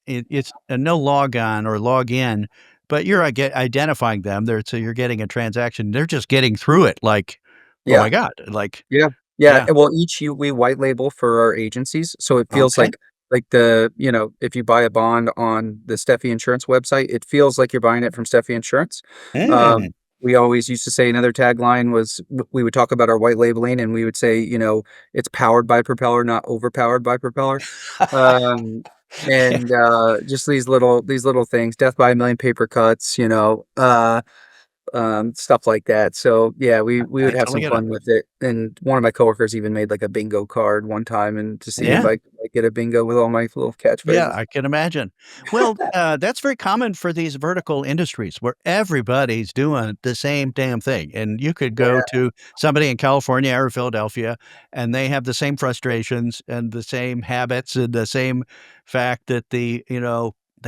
it's a no log on or log in, but you're identifying them there. So you're getting a transaction. They're just getting through it like, oh yeah, my God. Like, yeah, yeah, yeah. well, we white label for our agencies, so it feels Okay. like if you buy a bond on the Steffey Insurance website, it feels like you're buying it from Steffey Insurance. Mm. We always used to say another tagline was we would talk about our white labeling, and we would say, "It's powered by Propeller, not overpowered by Propeller." Um, and, just these little things, death by a million paper cuts, stuff like that. So yeah, we would I have totally some get it. fun with it. And one of my coworkers even made like a bingo card one time, and to see if Yeah. I could, like, get a bingo with all my little Yeah, catchphrases. I can imagine. Well, that's very common for these vertical industries where everybody's doing the same damn thing. And you could go Yeah, to somebody in California or Philadelphia, and they have the same frustrations and the same habits and the same fact that they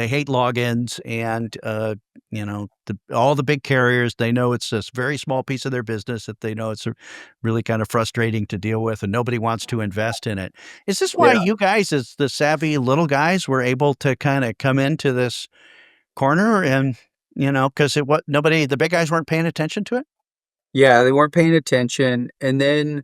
hate logins and, all the big carriers, they know it's this very small piece of their business that they know it's really kind of frustrating to deal with, and nobody wants to invest in it. Is this why yeah, you guys, as the savvy little guys, were able to kinda come into this corner and, because it what nobody the big guys weren't paying attention to it? yeah. They weren't paying attention, and then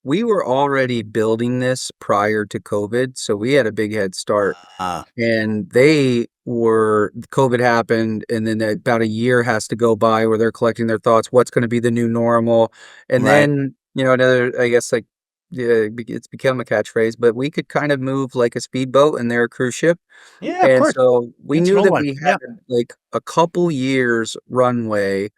we were already building this prior to COVID, so we had a big head start. Ah, And they were COVID happened, and then about a year has to go by where they're collecting their thoughts. What's going to be the new normal? And Right. then, another, I guess, like, yeah, it's become a catchphrase, but we could kind of move like a speedboat and they're a cruise ship. Yeah, of And course. so we It's an knew old that one. we Yeah. had like a couple years runway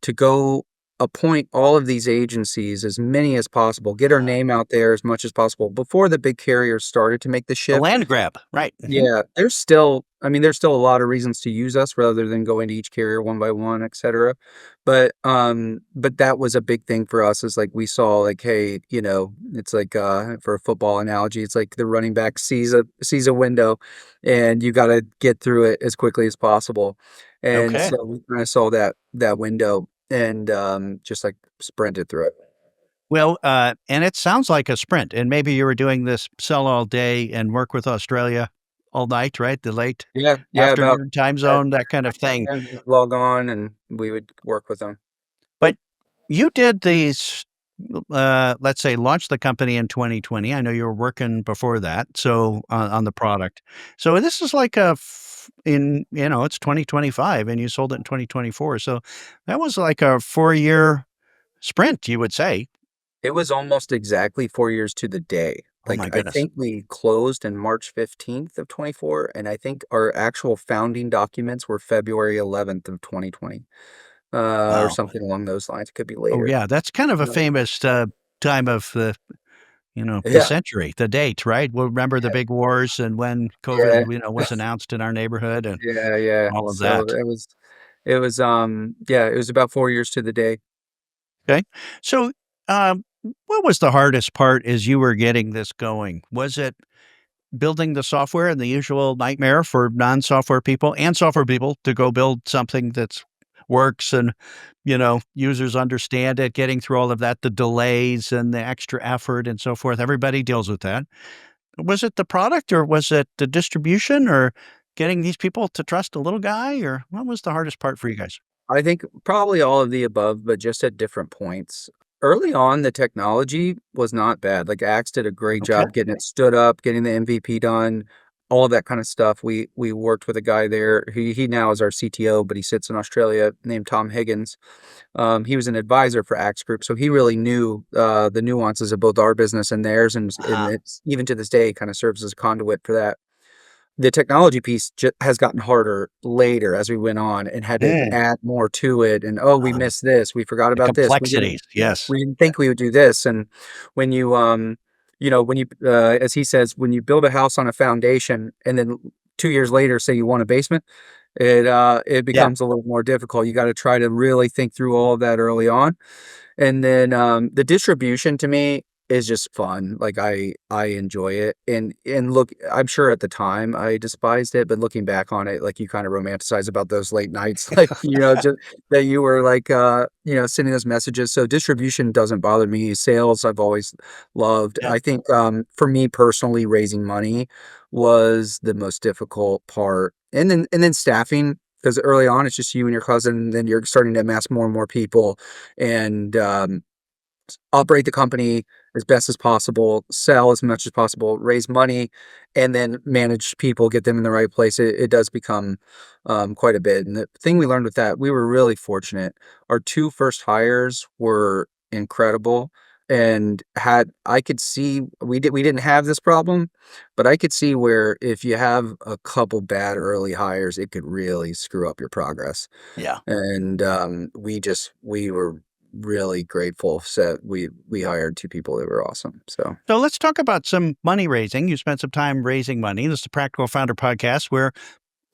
to go appoint all of these agencies, as many as possible, get our name out there as much as possible before the big carriers started to make the A shift. land grab. Right. Yeah, there's still a lot of reasons to use us rather than going to each carrier one by one, et cetera. But that was a big thing for us, is like we saw like, hey, it's like for a football analogy, it's like the running back sees a window and you gotta get through it as quickly as possible. And Okay. so we kind of saw that window and just like sprinted through it. Well, and it sounds like a sprint, and maybe you were doing this sell all day and work with Australia all night, right? The late Yeah, yeah, about afternoon time yeah, zone, that kind of thing. and log on and we would work with them. But you did these, let's say, launch the company in 2020. I know you were working before that, so on the product. So this is like it's 2025, and you sold it in 2024. So that was like a 4-year sprint, you would say. It was almost exactly 4 years to the day. Oh Like, my I goodness. think we closed in March 15th of 24, and I think our actual founding documents were February 11th of 2020, or Wow. something along those lines. It could be Oh, later. yeah, that's kind of a Um, famous, time of the yeah, century, the date, right? We'll remember the yeah, big wars and when yeah, COVID, was announced in our neighborhood and yeah, yeah. all of So that. it was about 4 years to the day. Okay. So, what was the hardest part as you were getting this going? Was it building the software and the usual nightmare for non-software people and software people to go build something that's works and, users understand it, getting through all of that, the delays and the extra effort and so forth. Everybody deals with that. Was it the product or was it the distribution or getting these people to trust a little guy or what was the hardest part for you guys? I think probably all of the above, but just at different points. Early on, the technology was not bad. Like Axe did a great Okay. job getting it stood up, getting the MVP done, all of that kind of stuff. We worked with a guy there. He now is our CTO, but he sits in Australia, named Tom Higgins. He was an advisor for Axe Group, so he really knew the nuances of both our business and theirs, and Uh-huh. it's even to this day kind of serves as a conduit for that. The technology piece has gotten harder later as we went on and had to Mm. add more to it. And oh, we Uh, missed this. We forgot the about this. We didn't complexities. Yes. we didn't think we would do this. And when as he says, when you build a house on a foundation and then 2 years later say you want a basement, it Yeah. becomes a little more difficult. You got to try to really think through all of that early on. And then, the distribution to me is just fun. Like, I enjoy it, and look, I'm sure at the time I despised it, but looking back on it, like, you kinda romanticize about those late nights, like, just that you were, like, sending those messages. So distribution doesn't bother me. Sales, I've always loved. Yeah. I think, for me personally, raising money was the most difficult part, and then staffing, because early on, it's just you and your cousin, and then you're starting to amass more and more people and operate the company as best as possible, sell as much as possible, raise money, and then manage people, get them in the right place. It does become quite a bit. And the thing we learned with that, we were really fortunate. Our two first hires were incredible. And had I could see we didn't have this problem, but I could see where if you have a couple bad early hires, it could really screw up your progress. Yeah. And we were really grateful. So we hired two people that were awesome. So So let's talk about some money raising. You spent some time raising money. This is the Practical Founder podcast where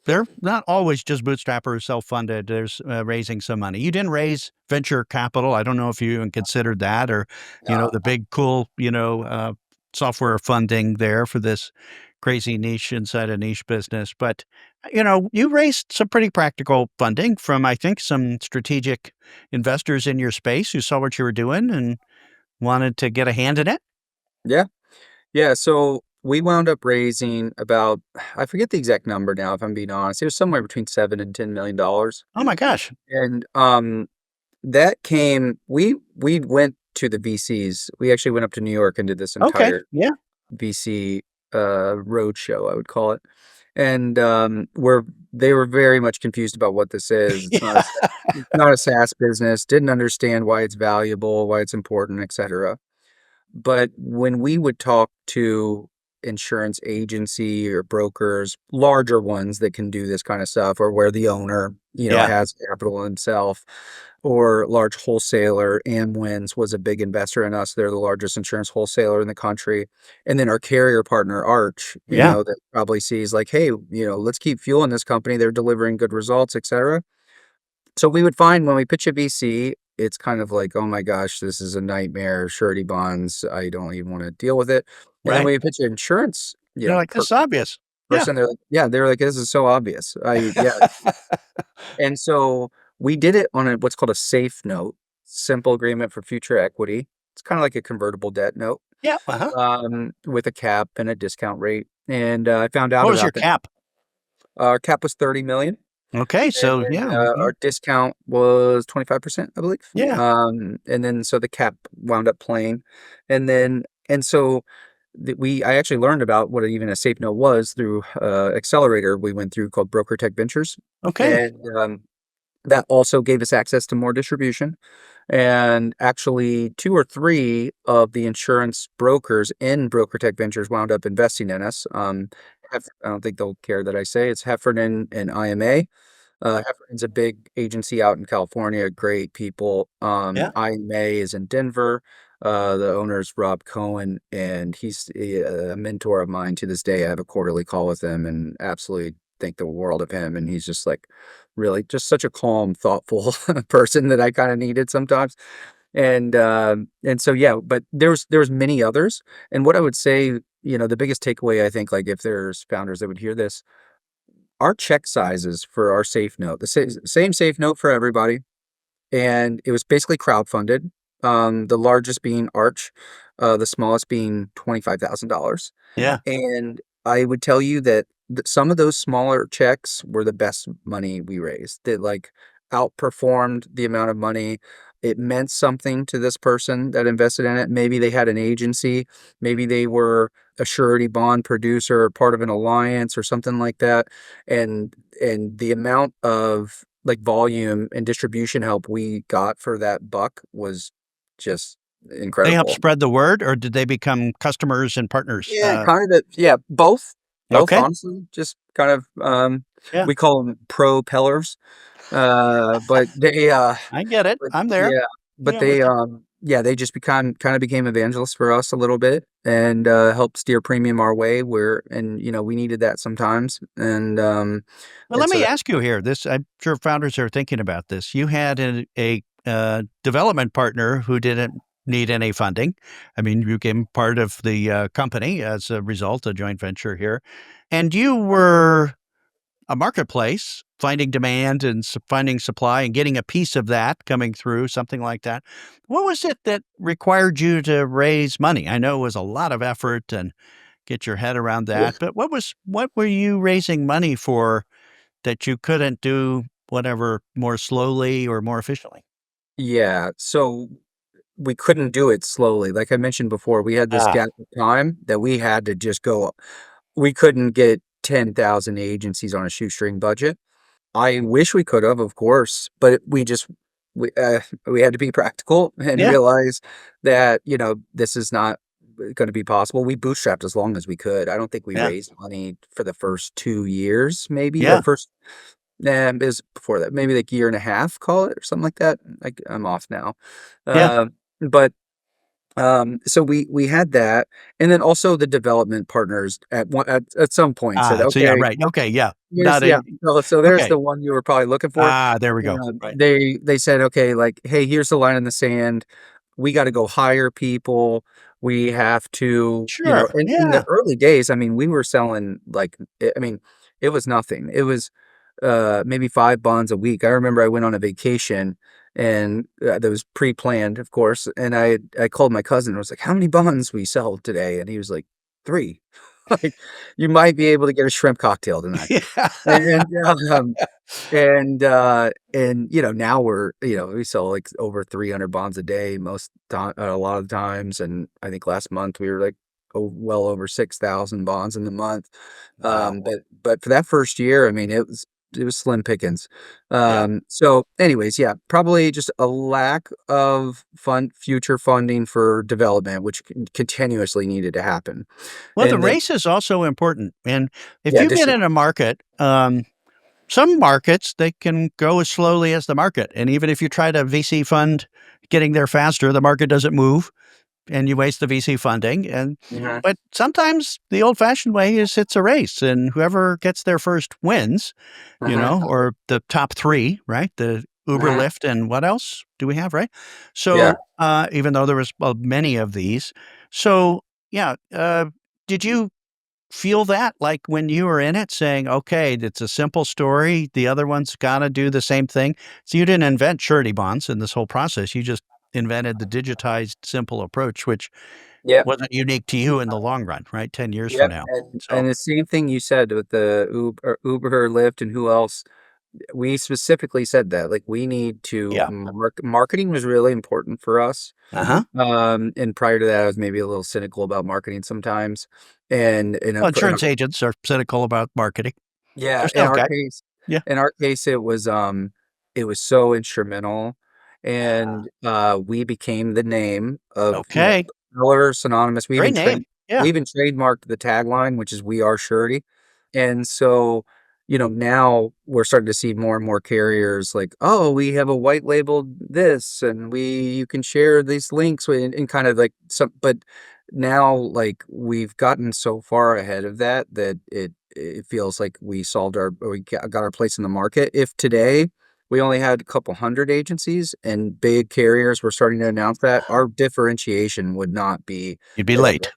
they're not always just bootstrap or self-funded. There's raising some money. You didn't raise venture capital. I don't know if you even considered that or, no, the big, cool, software funding there for this crazy niche inside a niche business. But, you raised some pretty practical funding from, I think, some strategic investors in your space who saw what you were doing and wanted to get a hand in it. yeah, yeah. So we wound up raising about, I forget the exact number now, if I'm being honest. It was somewhere between $7 and $10 million. Oh my gosh. And that came we went to the VCs. We actually went up to New York and did this Okay. entire Yeah. VC road show, I would call it. and they were very much confused about what this is. Yeah. It's not a SaaS business. Didn't understand why it's valuable, why it's important, etc. But when we would talk to insurance agency or brokers, larger ones that can do this kind of stuff, or where the owner, Yeah. has capital himself, or large wholesaler, Amwins was a big investor in us. They're the largest insurance wholesaler in the country. And then our carrier partner, Arch, Yeah. that probably sees like, hey, let's keep fueling this company. They're delivering good results, etc. So we would find when we pitch a VC, it's kind of like, oh my gosh, this is a nightmare. Surety bonds, I don't even want to deal with it. And then Right. when we pitch an insurance, They're like, this is obvious. Yeah. person, they're like, yeah, they're like, this is so obvious. Yeah. And so we did it on what's called a safe note, simple agreement for future equity. It's kind of like a convertible debt note, Yeah. Uh-huh. with a cap and a discount rate. And I found out What was your about that. cap? Our cap was 30 million. Okay. And So, then, yeah. our discount was 25%, I believe. Yeah. And then so the cap wound up playing. And so I actually learned about what even a safe note was through accelerator we went through called Broker Tech Ventures. Okay. And that also gave us access to more distribution. And actually, two or three of the insurance brokers in Broker Tech Ventures wound up investing in us. I don't think they'll care that I say it's Heffernan and IMA. Heffernan's a big agency out in California, great people. Yeah. IMA is in Denver. The owner is Rob Cohen, and he's a mentor of mine to this day. I have a quarterly call with him and absolutely think the world of him. And he's just like really just such a calm, thoughtful person that I kind of needed sometimes. And so yeah, but there's many others. And what I would say, the biggest takeaway, I think, like if there's founders that would hear this, our check sizes for our safe note, the same safe note for everybody. And it was basically crowdfunded. The largest being Arch, the smallest being $25,000. Yeah. And I would tell you that some of those smaller checks were the best money we raised, that like outperformed the amount of money. It meant something to this person that invested in it. Maybe they had an agency, maybe they were a surety bond producer, part of an alliance or something like that. And the amount of like volume and distribution help we got for that buck was just They help incredible. spread the word, or did they become customers and partners? Yeah, kind of. Yeah, both, Okay. honestly, just kind of, Yeah. we call them propellers, but I get it. but I'm there. yeah, but Yeah. With you. yeah, they just kind of became evangelists for us a little bit and, helped steer premium our way and, we needed that sometimes. Well, And let so me that, ask you here. I'm sure founders are thinking about this. You had a development partner who didn't need any funding. I mean, you became part of the company as a result, a joint venture here, and you were a marketplace, finding demand and finding supply and getting a piece of that coming through, something like that. What was it that required you to raise money? I know it was a lot of effort and get your head around that, but what were you raising money for that you couldn't do whatever more slowly or more efficiently? yeah, so we couldn't do it slowly. Like I mentioned before, we had this Ah, gap of time that we had to just go. We couldn't get 10,000 agencies on a shoestring budget. I wish we could have, of course, but we had to be practical and yeah, realize that, this is not going to be possible. We bootstrapped as long as we could. I don't think we yeah, raised money for the first 2 years, maybe, or yeah, first, it was before that, maybe like year and a half, call it, or something like that. Like I'm off now. yeah. But so we had that, and then also the development partners at some point said, So yeah, okay, right. Okay, yeah. here's yeah. So there's Okay. the one you were probably looking for. There we go. Right. They said, okay, like, hey, here's the line in the sand. We got to go hire people. We have to, Sure. in the Yeah. early days, I mean, we were selling like, I mean, it was nothing. It was maybe 5 bonds a week. I remember I went on a vacation and that was pre-planned, of course. And I called my cousin and was like, how many bonds we sell today? And he was like, three. Like, you might be able to get a shrimp cocktail tonight. Yeah. And now we sell like over 300 bonds a day most time, a lot of times. And I think last month we were like well over 6,000 bonds in the month. Wow. But for that first year, I mean, it was slim pickings. Yeah. So anyways, yeah, probably just a lack of future funding for development, which continuously needed to happen. Well, the And then, race is also important. And if yeah, you get district. in a market, some markets, they can go as slowly as the market. And even if you try to VC fund getting there faster, the market doesn't move and you waste the VC funding. Mhm. But sometimes the old fashioned way is it's a race and whoever gets there first wins, Mhm. or the top three, right? The Uber, Mhm. Lyft, and what else do we have, right? Yeah. So, even though there was many of these. So, yeah. Did you feel that like when you were in it saying, okay, it's a simple story. The other one's got to do the same thing. So you didn't invent surety bonds in this whole process. You just invented the digitized simple approach, which Yep. wasn't unique to you in the long run, right? 10 years from Yep. now. And So, the same thing you said with the Uber, Lyft, and who else. We specifically said that, like, we need to yeah. marketing was really important for us. Uh huh. And prior to that, I was maybe a little cynical about marketing sometimes. And Well, insurance agents are cynical about marketing. yeah, There's no guy. Yeah. in our case, it was so instrumental, and, we became the name of, Okay. Propeller, synonymous. Great name. We Yeah. even trademarked the tagline, which is "We are Surety." And so, now we're starting to see more and more carriers like, "Oh, we have a white labeled this, and you can share these links," and kind of like some, but now, like, we've gotten so far ahead of that that it feels like we solved or we got our place in the market. If today we only had a couple hundred agencies and big carriers were starting to announce that, our differentiation would not be You'd be as late.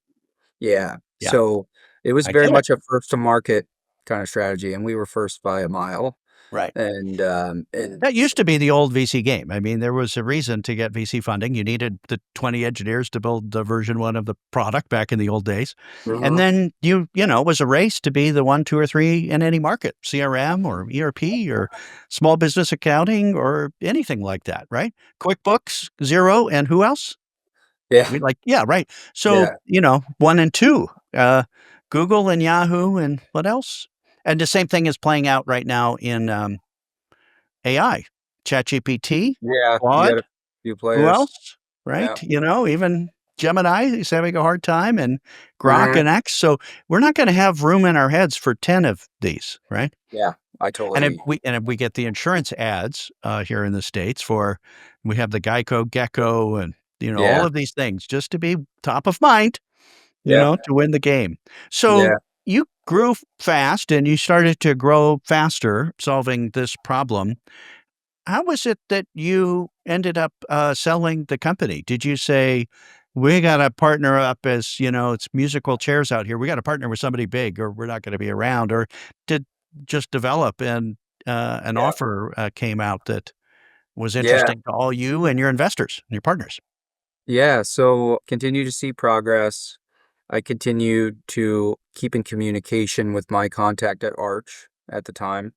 yeah. Yeah. So it was I very get it. much a first to market kind of strategy, and we were first by a mile. Right. And That used to be the old VC game. I mean, there was a reason to get VC funding. You needed the 20 engineers to build the version one of the product back in the old days. And Mhm. then it was a race to be the one, two, or three in any market, CRM or ERP or small business accounting or anything like that, right? QuickBooks, Zero, and who else? Yeah, Yeah, right. So, yeah, one and two, Google and Yahoo and what else? And the same thing is playing out right now in AI, ChatGPT, yeah. You got Claude, a few who players. else, right? Yeah. Even Gemini is having a hard time and Grok Mhm. and X. So we're not gonna have room in our heads for 10 of these, right? Yeah, I totally. And if we get the insurance ads, here in the States we have the Geico Gecko and, all Yeah. of these things just to be top of mind, Yep. to win the game. So Yeah. you grew fast and you started to grow faster solving this problem. How was it that you ended up, selling the company? Did you say, "We gotta partner up as, it's musical chairs out here. We gotta partner with somebody big or we're not gonna be around," or did just develop and, an Yeah. offer, came out that was Yeah. interesting to all you and your investors and your partners? Yeah. So continue to see progress. I continued to keep in communication with my contact at Arch at the time,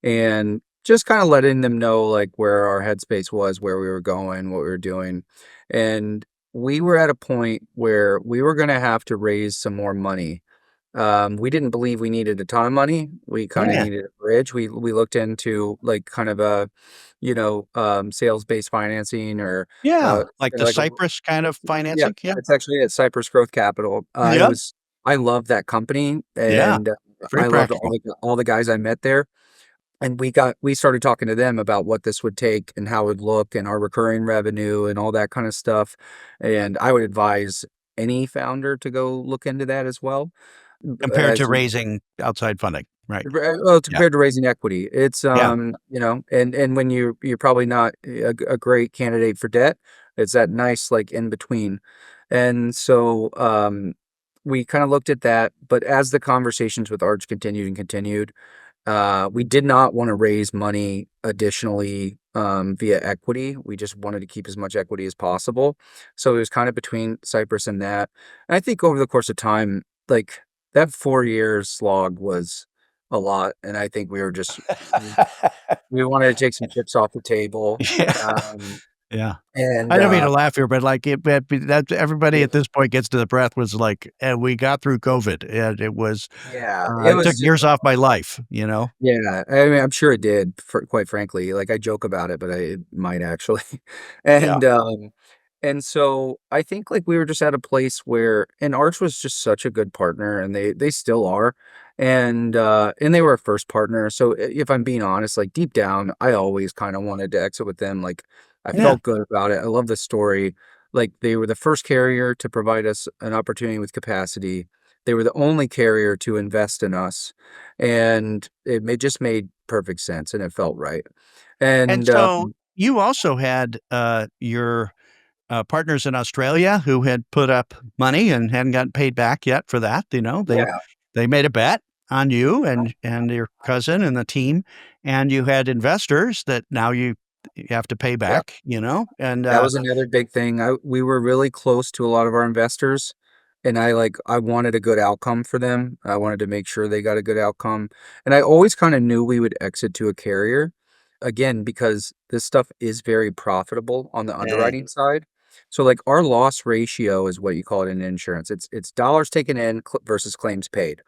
and just kind of letting them know like where our headspace was, where we were going, what we were doing. And we were at a point where we were going to have to raise some more money. We didn't believe we needed a ton of money. We kind of Yeah. needed a bridge. We looked into like kind of a, sales-based financing or Yeah, like the like a Cypress kind of yeah, financing? Yeah. it's actually at Cypress Growth Capital. Yep. I love that company, Yeah. and Very I loved practical. all the guys I met there. And we started talking to them about what this would take and how it would look and our recurring revenue and all that kind of stuff. And I would advise any founder to go look into that as well. Compared to As you raising outside funding, right. well, it's Yeah. compared to raising equity. It's, Yeah. and when you're probably not a great candidate for debt, it's that nice, like, in between. And so, we kinda looked at that, but as the conversations with Arch continued and continued, we did not wanna raise money additionally, via equity. We just wanted to keep as much equity as possible. So it was kinda between Cypress and that. And I think over the course of time, like, that 4 years slog was a lot, and I think we were just we wanted to take some chips off the table. Yeah. Yeah. And I don't mean to laugh here, but, like, but that everybody yeah, at this point gets to the breath was like, and we got through COVID, and it was, yeah, it it took was just years off my life, you know? yeah, I mean, I'm sure it did, for quite frankly, like, I joke about it, but it might actually. Yeah. And, and so I think, like, we were just at a place where and Arch was just such a good partner, and they still are, and they were a first partner, so if I'm being honest, like, deep down, I always kinda wanted to exit with them, like, I Yeah. felt good about it, I love the story, like, they were the first carrier to provide us an opportunity with capacity, they were the only carrier to invest in us, and just made perfect sense, and it felt right. And And, so you also had, your, partners in Australia who had put up money and hadn't gotten paid back yet for that, you know? yeah, They made a bet on you and your cousin and the team, and you had investors that now you have to pay yep, back, you know? And, that was another big thing. We were really close to a lot of our investors, and I wanted a good outcome for them. I wanted to make sure they got a good outcome, and I always kinda knew we would exit to a carrier, again, because this stuff is very profitable on the eh, underwriting side. So, like, our loss ratio is what you call it in insurance. It's dollars taken in versus claims paid.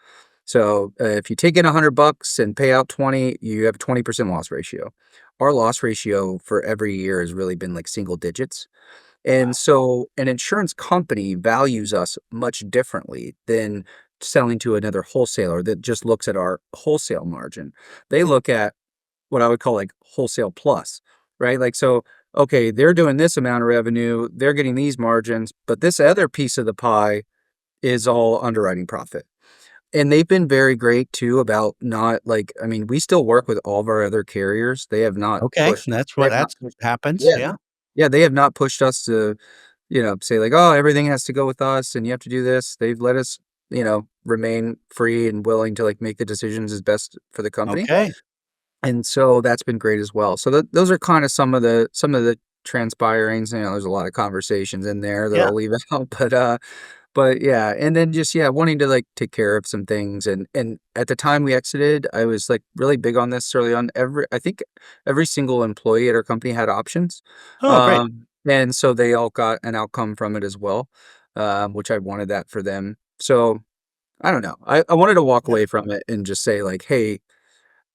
So, if you take in $100 and pay out 20, you have a 20% loss ratio. Our loss ratio for every year has really been like single digits. And wow. so an insurance company values us much differently than selling to another wholesaler that just looks at our wholesale margin. They look at what I would call like wholesale plus, right? Like, so, okay, they're doing this amount of revenue, they're getting these margins, but this other piece of the pie is all underwriting profit. And they've been very great too about not like I mean, we still work with all of our other carriers. They have not Okay, pushed that's they what have not that's pushed happens, yeah. yeah, Yeah, they have not pushed us to, say like, "Oh, everything has to go with us and you have to do this." They've let us, remain free and willing to like make the decisions as best for the company. okay, And so that's been great as well. So those are kind of some of the transpirings. There's a lot of conversations in there that yeah, I'll leave out, but yeah, and then just yeah, wanting to like take care of some things and at the time we exited, I was like really big on this early on. I think every single employee at our company had options. oh, great, And so they all got an outcome from it as well. Which I wanted that for them. So I don't know. I wanted to walk yeah. away from it and just say like, hey,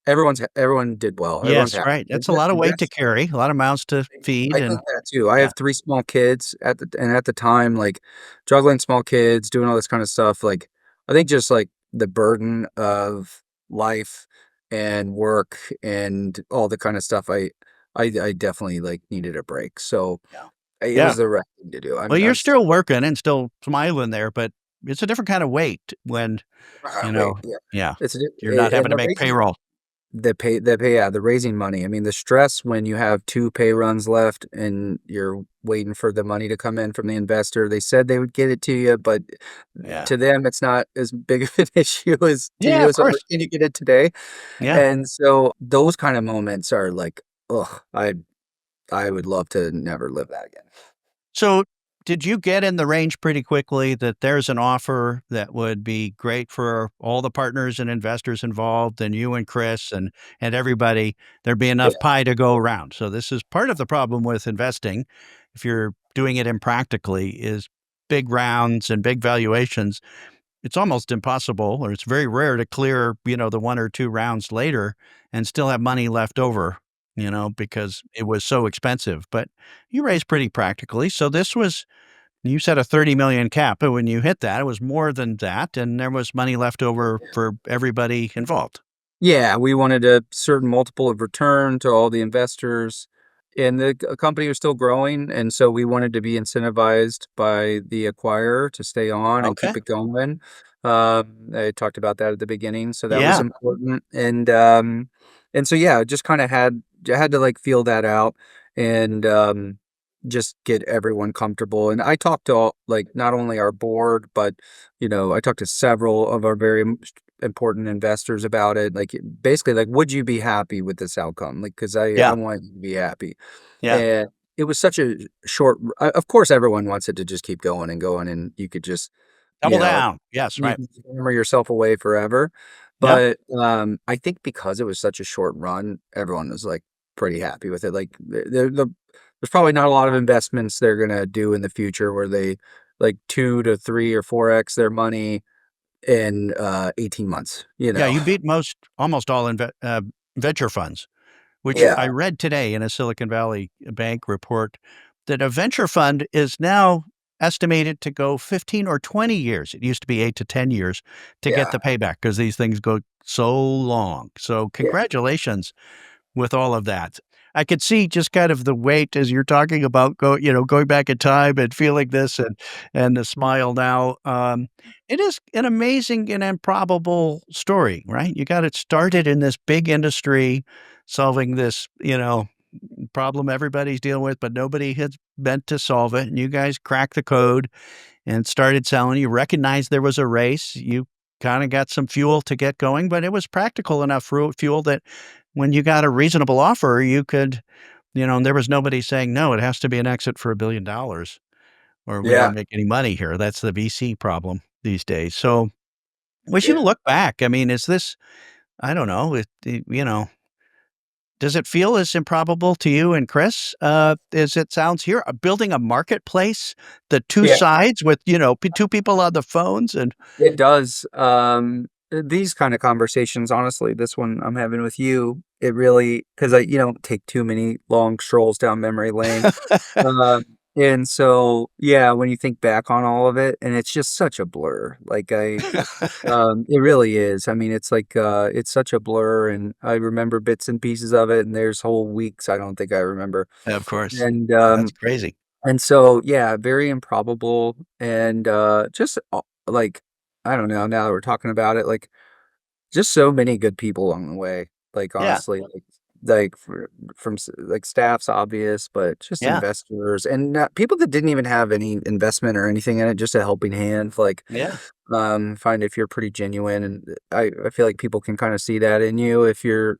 everyone did well. Everyone's Yes, happy. right, that's a lot of The weight to rest carry, a lot of mouths to feed I think and that too. I yeah, have 3 small kids at the time, like, juggling small kids, doing all this kinda stuff, like, I think just, like, the burden of life and work and all the kinda stuff, I definitely, like, needed a break, so, yeah, it yeah. was the right thing to do. Well, you're I'm still still working and still smiling there, but it's a different kind of weight when, wait, yeah. yeah, It's a you're not having and to the make raising payroll. yeah, the raising money. I mean, the stress when you have 2 pay runs left and you're waiting for the money to come in from the investor. They said they would get it to you, but Yeah. to them, it's not as big of an issue as to Yeah, you. of So, course. can you get it today? Yeah. And so those kind of moments are like, ugh, I would love to never live that again. So, did you get in the range pretty quickly that there's an offer that would be great for all the partners and investors involved and you and Chris and everybody, there'd be enough Yeah. pie to go around. So this is part of the problem with investing, if you're doing it impractically, is big rounds and big valuations. It's almost impossible, or it's very rare to clear, the 1 or 2 rounds later and still have money left over, because it was so expensive, but you raised pretty practically, so this was you said a 30,000,000 cap, but when you hit that, it was more than that, and there was money left over for everybody involved. Yeah, we wanted a certain multiple of return to all the investors, and the company was still growing, and so we wanted to be incentivized by the acquirer to stay on and Okay. keep it going. I talked about that at the beginning, so that was Yeah. important, and so yeah, just kind of had to like feel that out and just get everyone comfortable. And I talked to like not only our board, but I talked to several of our very important investors about it. Like basically, like, would you be happy with this outcome? Like, because I Yeah. want you to be happy. Yeah. And it was such a short. Of course, everyone wants it to just keep going, and you could just, Double like down. Yes, you right. can hammer yourself away forever. Yeah. But I think because it was such a short run, everyone was like pretty happy with it. Like the there's probably not a lot of investments they're gonna do in the future where they like 2 to 3 or 4x their money in 18 months, you Yeah, know. you beat almost all venture funds, which Yeah, I read today in a Silicon Valley Bank report that a venture fund is now estimated to go 15 or 20 years. It used to be 8 to 10 years to get yeah, the payback because these things go so long. So yeah, congratulations with all of that. I could see just kind of the weight as you're talking about going back in time and feeling this and the smile now. It is an amazing and improbable story, right? You got it started in this big industry, solving this, problem everybody's dealing with, but nobody has meant to solve it. And you guys cracked the code and started selling. You recognized there was a race. You kind of got some fuel to get going, but it was practical enough fuel that when you got a reasonable offer, you could, and there was nobody saying, no, it has to be an exit for $1 billion or we yeah, don't make any money here. That's the VC problem these days. So as you yeah, look back, I mean, is this, I don't know, does it feel as improbable to you and Chris as it sounds here? Building a marketplace, the two yeah. sides with, two people on the phones and It does. These kind of conversations, honestly, this one I'm having with you, it really because you don't take too many long strolls down memory lane. And so, yeah, when you think back on all of it, and it's just such a blur. It really is. I mean, it's like it's such a blur, and I remember bits and pieces of it, and there's whole weeks I don't think I remember. of course, And that's crazy. so, yeah, very improbable and, just, like, I don't know, now that we're talking about it, like, just so many good people along the way, like, Yeah. honestly, like, from like, staff's obvious, but just Yeah. investors and, people that didn't even have any investment or anything in it, just a helping hand, like, Yeah. find if you're pretty genuine, and I feel like people can kinda see that in you if you're,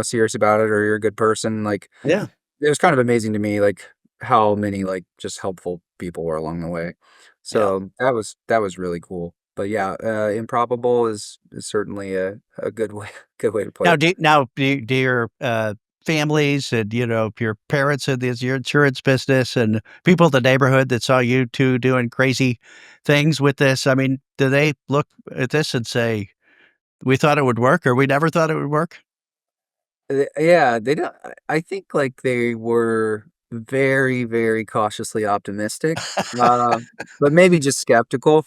serious about it or you're a good person, like, Yeah. it was kind of amazing to me, like, how many, like, just helpful people were along the way. Yeah. So, that was really cool. But, yeah, improbable is certainly a good way good way to put Now, it. do your, families and, your parents in this your insurance business and people in the neighborhood that saw you 2 doing crazy things with this, I mean, do they look at this and say, "We thought it would work," or "We never thought it would work"? Yeah, they don't I think, like, they were very, very cautiously optimistic, but maybe just skeptical.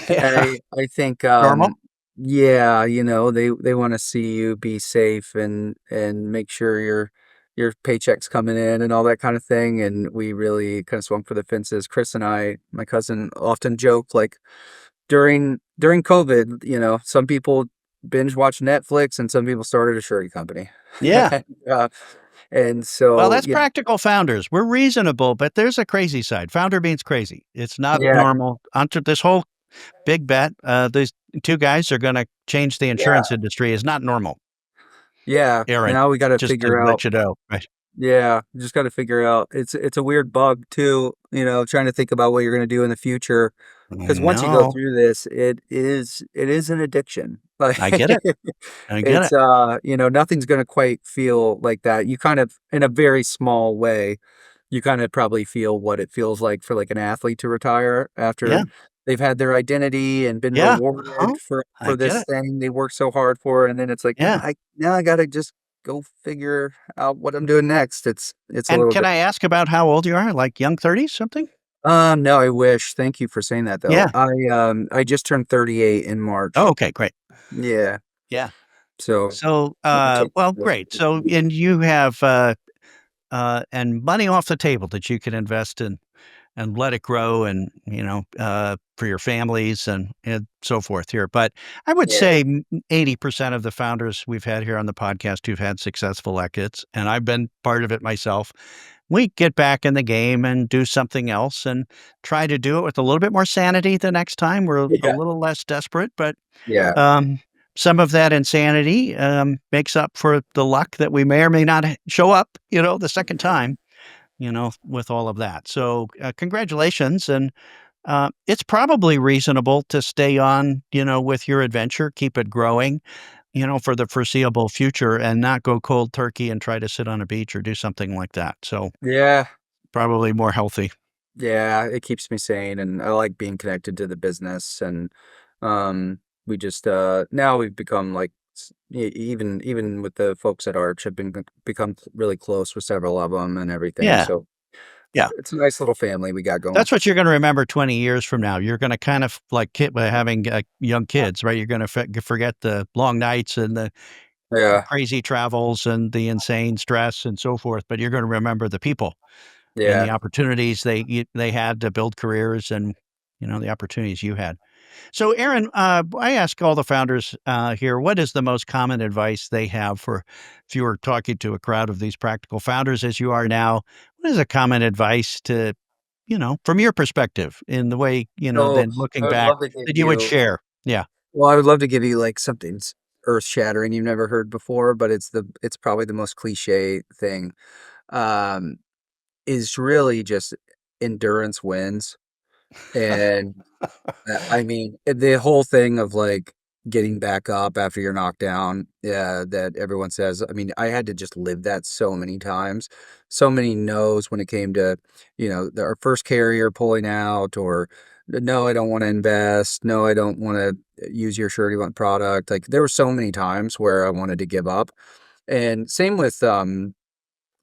Yeah. I think, Normal? yeah, they wanna see you be safe and make sure your paycheck's coming in and all that kinda thing, and we really kinda swung for the fences. Chris and I, my cousin, often joke, like, during COVID, some people binge watch Netflix and some people started a surety company. Yeah. Uh, and Well, so, that's practical founders. We're reasonable, but there's a crazy side. Founder means crazy. It's not yeah, normal. Onto this whole big bet, these 2 guys are gonna change the yeah, insurance industry is not normal, yeah. Aaron, Now we gotta just to figure out let you know, right? yeah, just gotta figure out it's a weird bug too, trying to think about what you're gonna do in the future. I Because once you go know. through this, it is an addiction. Like, I get it. I get it's, it. nothing's gonna quite feel like that. You kind of in a very small way, you kinda probably feel what it feels like for, like, an athlete to retire after Yeah. they've had their identity and been Yeah. rewarded Uh-huh. for I get this it. thing they worked so hard for, and then it's like, Yeah. now I gotta just go figure out what I'm doing next." It's a And little can bit I ask about how old you are? Like young 30s, something? no, I wish. Thank you for saying that, though. Yeah. I just turned 38 in Oh, March. okay, great. Yeah, Yeah. so So, let me take well, this. great. So and you have, and money off the table that you can invest in and let it grow and, for your families and so forth here. But I would Yeah, say 80% of the founders we've had here on the podcast who've had successful exits, and I've been part of it myself, we get back in the game and do something else and try to do it with a little bit more sanity the next time. We're a yeah, little less desperate, but yeah, um, some of that insanity makes up for the luck that we may or may not show up, the second time with all of that. So, congratulations. And it's probably reasonable to stay on, with your adventure, keep it growing. for the foreseeable future and not go cold turkey and try to sit on a beach or do something like that. So Yeah. probably more healthy. Yeah, it keeps me sane, and I like being connected to the business, and, we just, now we've become, like, even with the folks at Arch, have become really close with several of them and everything, Yeah. so Yeah. it's a nice little family we got going. That's what you're going to remember 20 years from now. You're going to kind of like having young kids, right? You're going to forget the long nights and the Yeah, crazy travels and the insane stress and so forth, but you're going to remember the people and yeah. the opportunities they had to build careers and the opportunities you had. So, Aaron, I ask all the founders here, what is the most common advice they have for if you were talking to a crowd of these practical founders as you are now? What is a common advice to from your perspective in the way So, then looking I would back love to give that you would you share? Yeah, well, I would love to give you, like, something earth-shattering you've never heard before, but it's probably the most cliche thing, um, is really just endurance wins, and I mean, the whole thing of, like, getting back up after you're knocked down, yeah, that everyone says, I mean, I had to just live that so many times, so many no's when it came to, our first carrier pulling out, or, "No, I don't wanna invest. No, I don't wanna use your Surety One product." Like, there were so many times where I wanted to give up, and same with,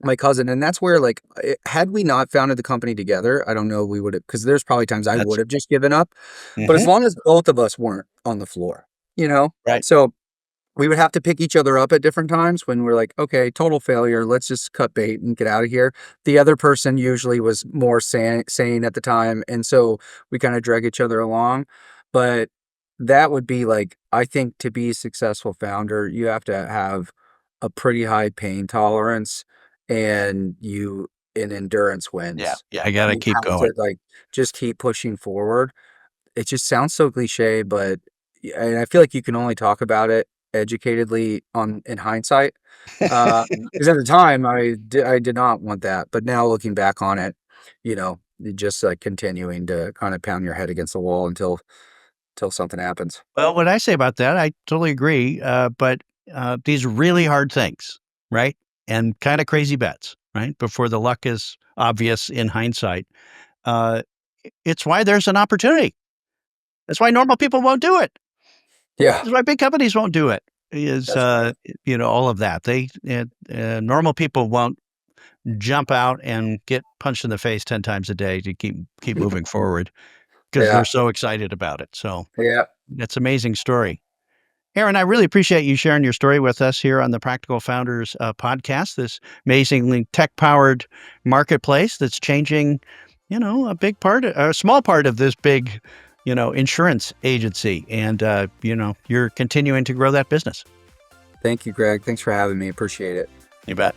my cousin, and that's where, like, had we not founded the company together, I don't know we would've, because there's probably times I that's would've just given up, but as Mhm. long as both of us weren't on the floor, you know? Right. So, we would have to pick each other up at different times when we're like, "Okay, total failure, let's just cut bait and get out of here." The other person usually was more sane at the time, and so we kinda drag each other along, but that would be, like, I think to be a successful founder, you have to have a pretty high pain tolerance, and endurance Yeah, wins. yeah, I gotta You keep have going. to, like, just keep pushing forward. It just sounds so cliche, but and I feel like you can only talk about it educatedly in hindsight, because at the time, I did not want that, but now looking back on it, just, like, continuing to kinda pound your head against the wall until something happens. Well, what I say about that, I totally agree, but, these really hard things, right, and kinda crazy bets, right, before the luck is obvious in hindsight, uh, it's why there's an opportunity. That's why normal people won't do it. Yeah, That's why big companies won't do it, is, that's right. all of that. Normal people won't jump out and get punched in the face 10 times a day to keep moving forward because 'cause they're Yeah, so excited about it, so yeah. it's amazing story. Aaron, I really appreciate you sharing your story with us here on the Practical Founders podcast, this amazingly tech-powered marketplace that's changing, a small part of this big, insurance agency. And, you're continuing to grow that business. Thank you, Greg. Thanks for having me. Appreciate it. You bet.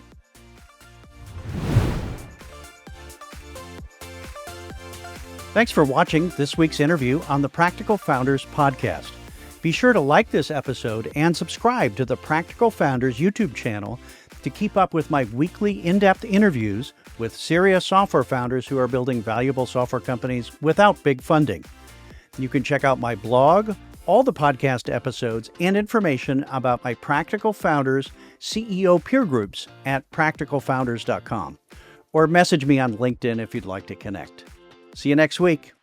Thanks for watching this week's interview on the Practical Founders podcast. Be sure to like this episode and subscribe to the Practical Founders YouTube channel to keep up with my weekly in-depth interviews with serious software founders who are building valuable software companies without big funding. You can check out my blog, all the podcast episodes, and information about my Practical Founders CEO peer groups at practicalfounders.com. Or message me on LinkedIn if you'd like to connect. See you next week.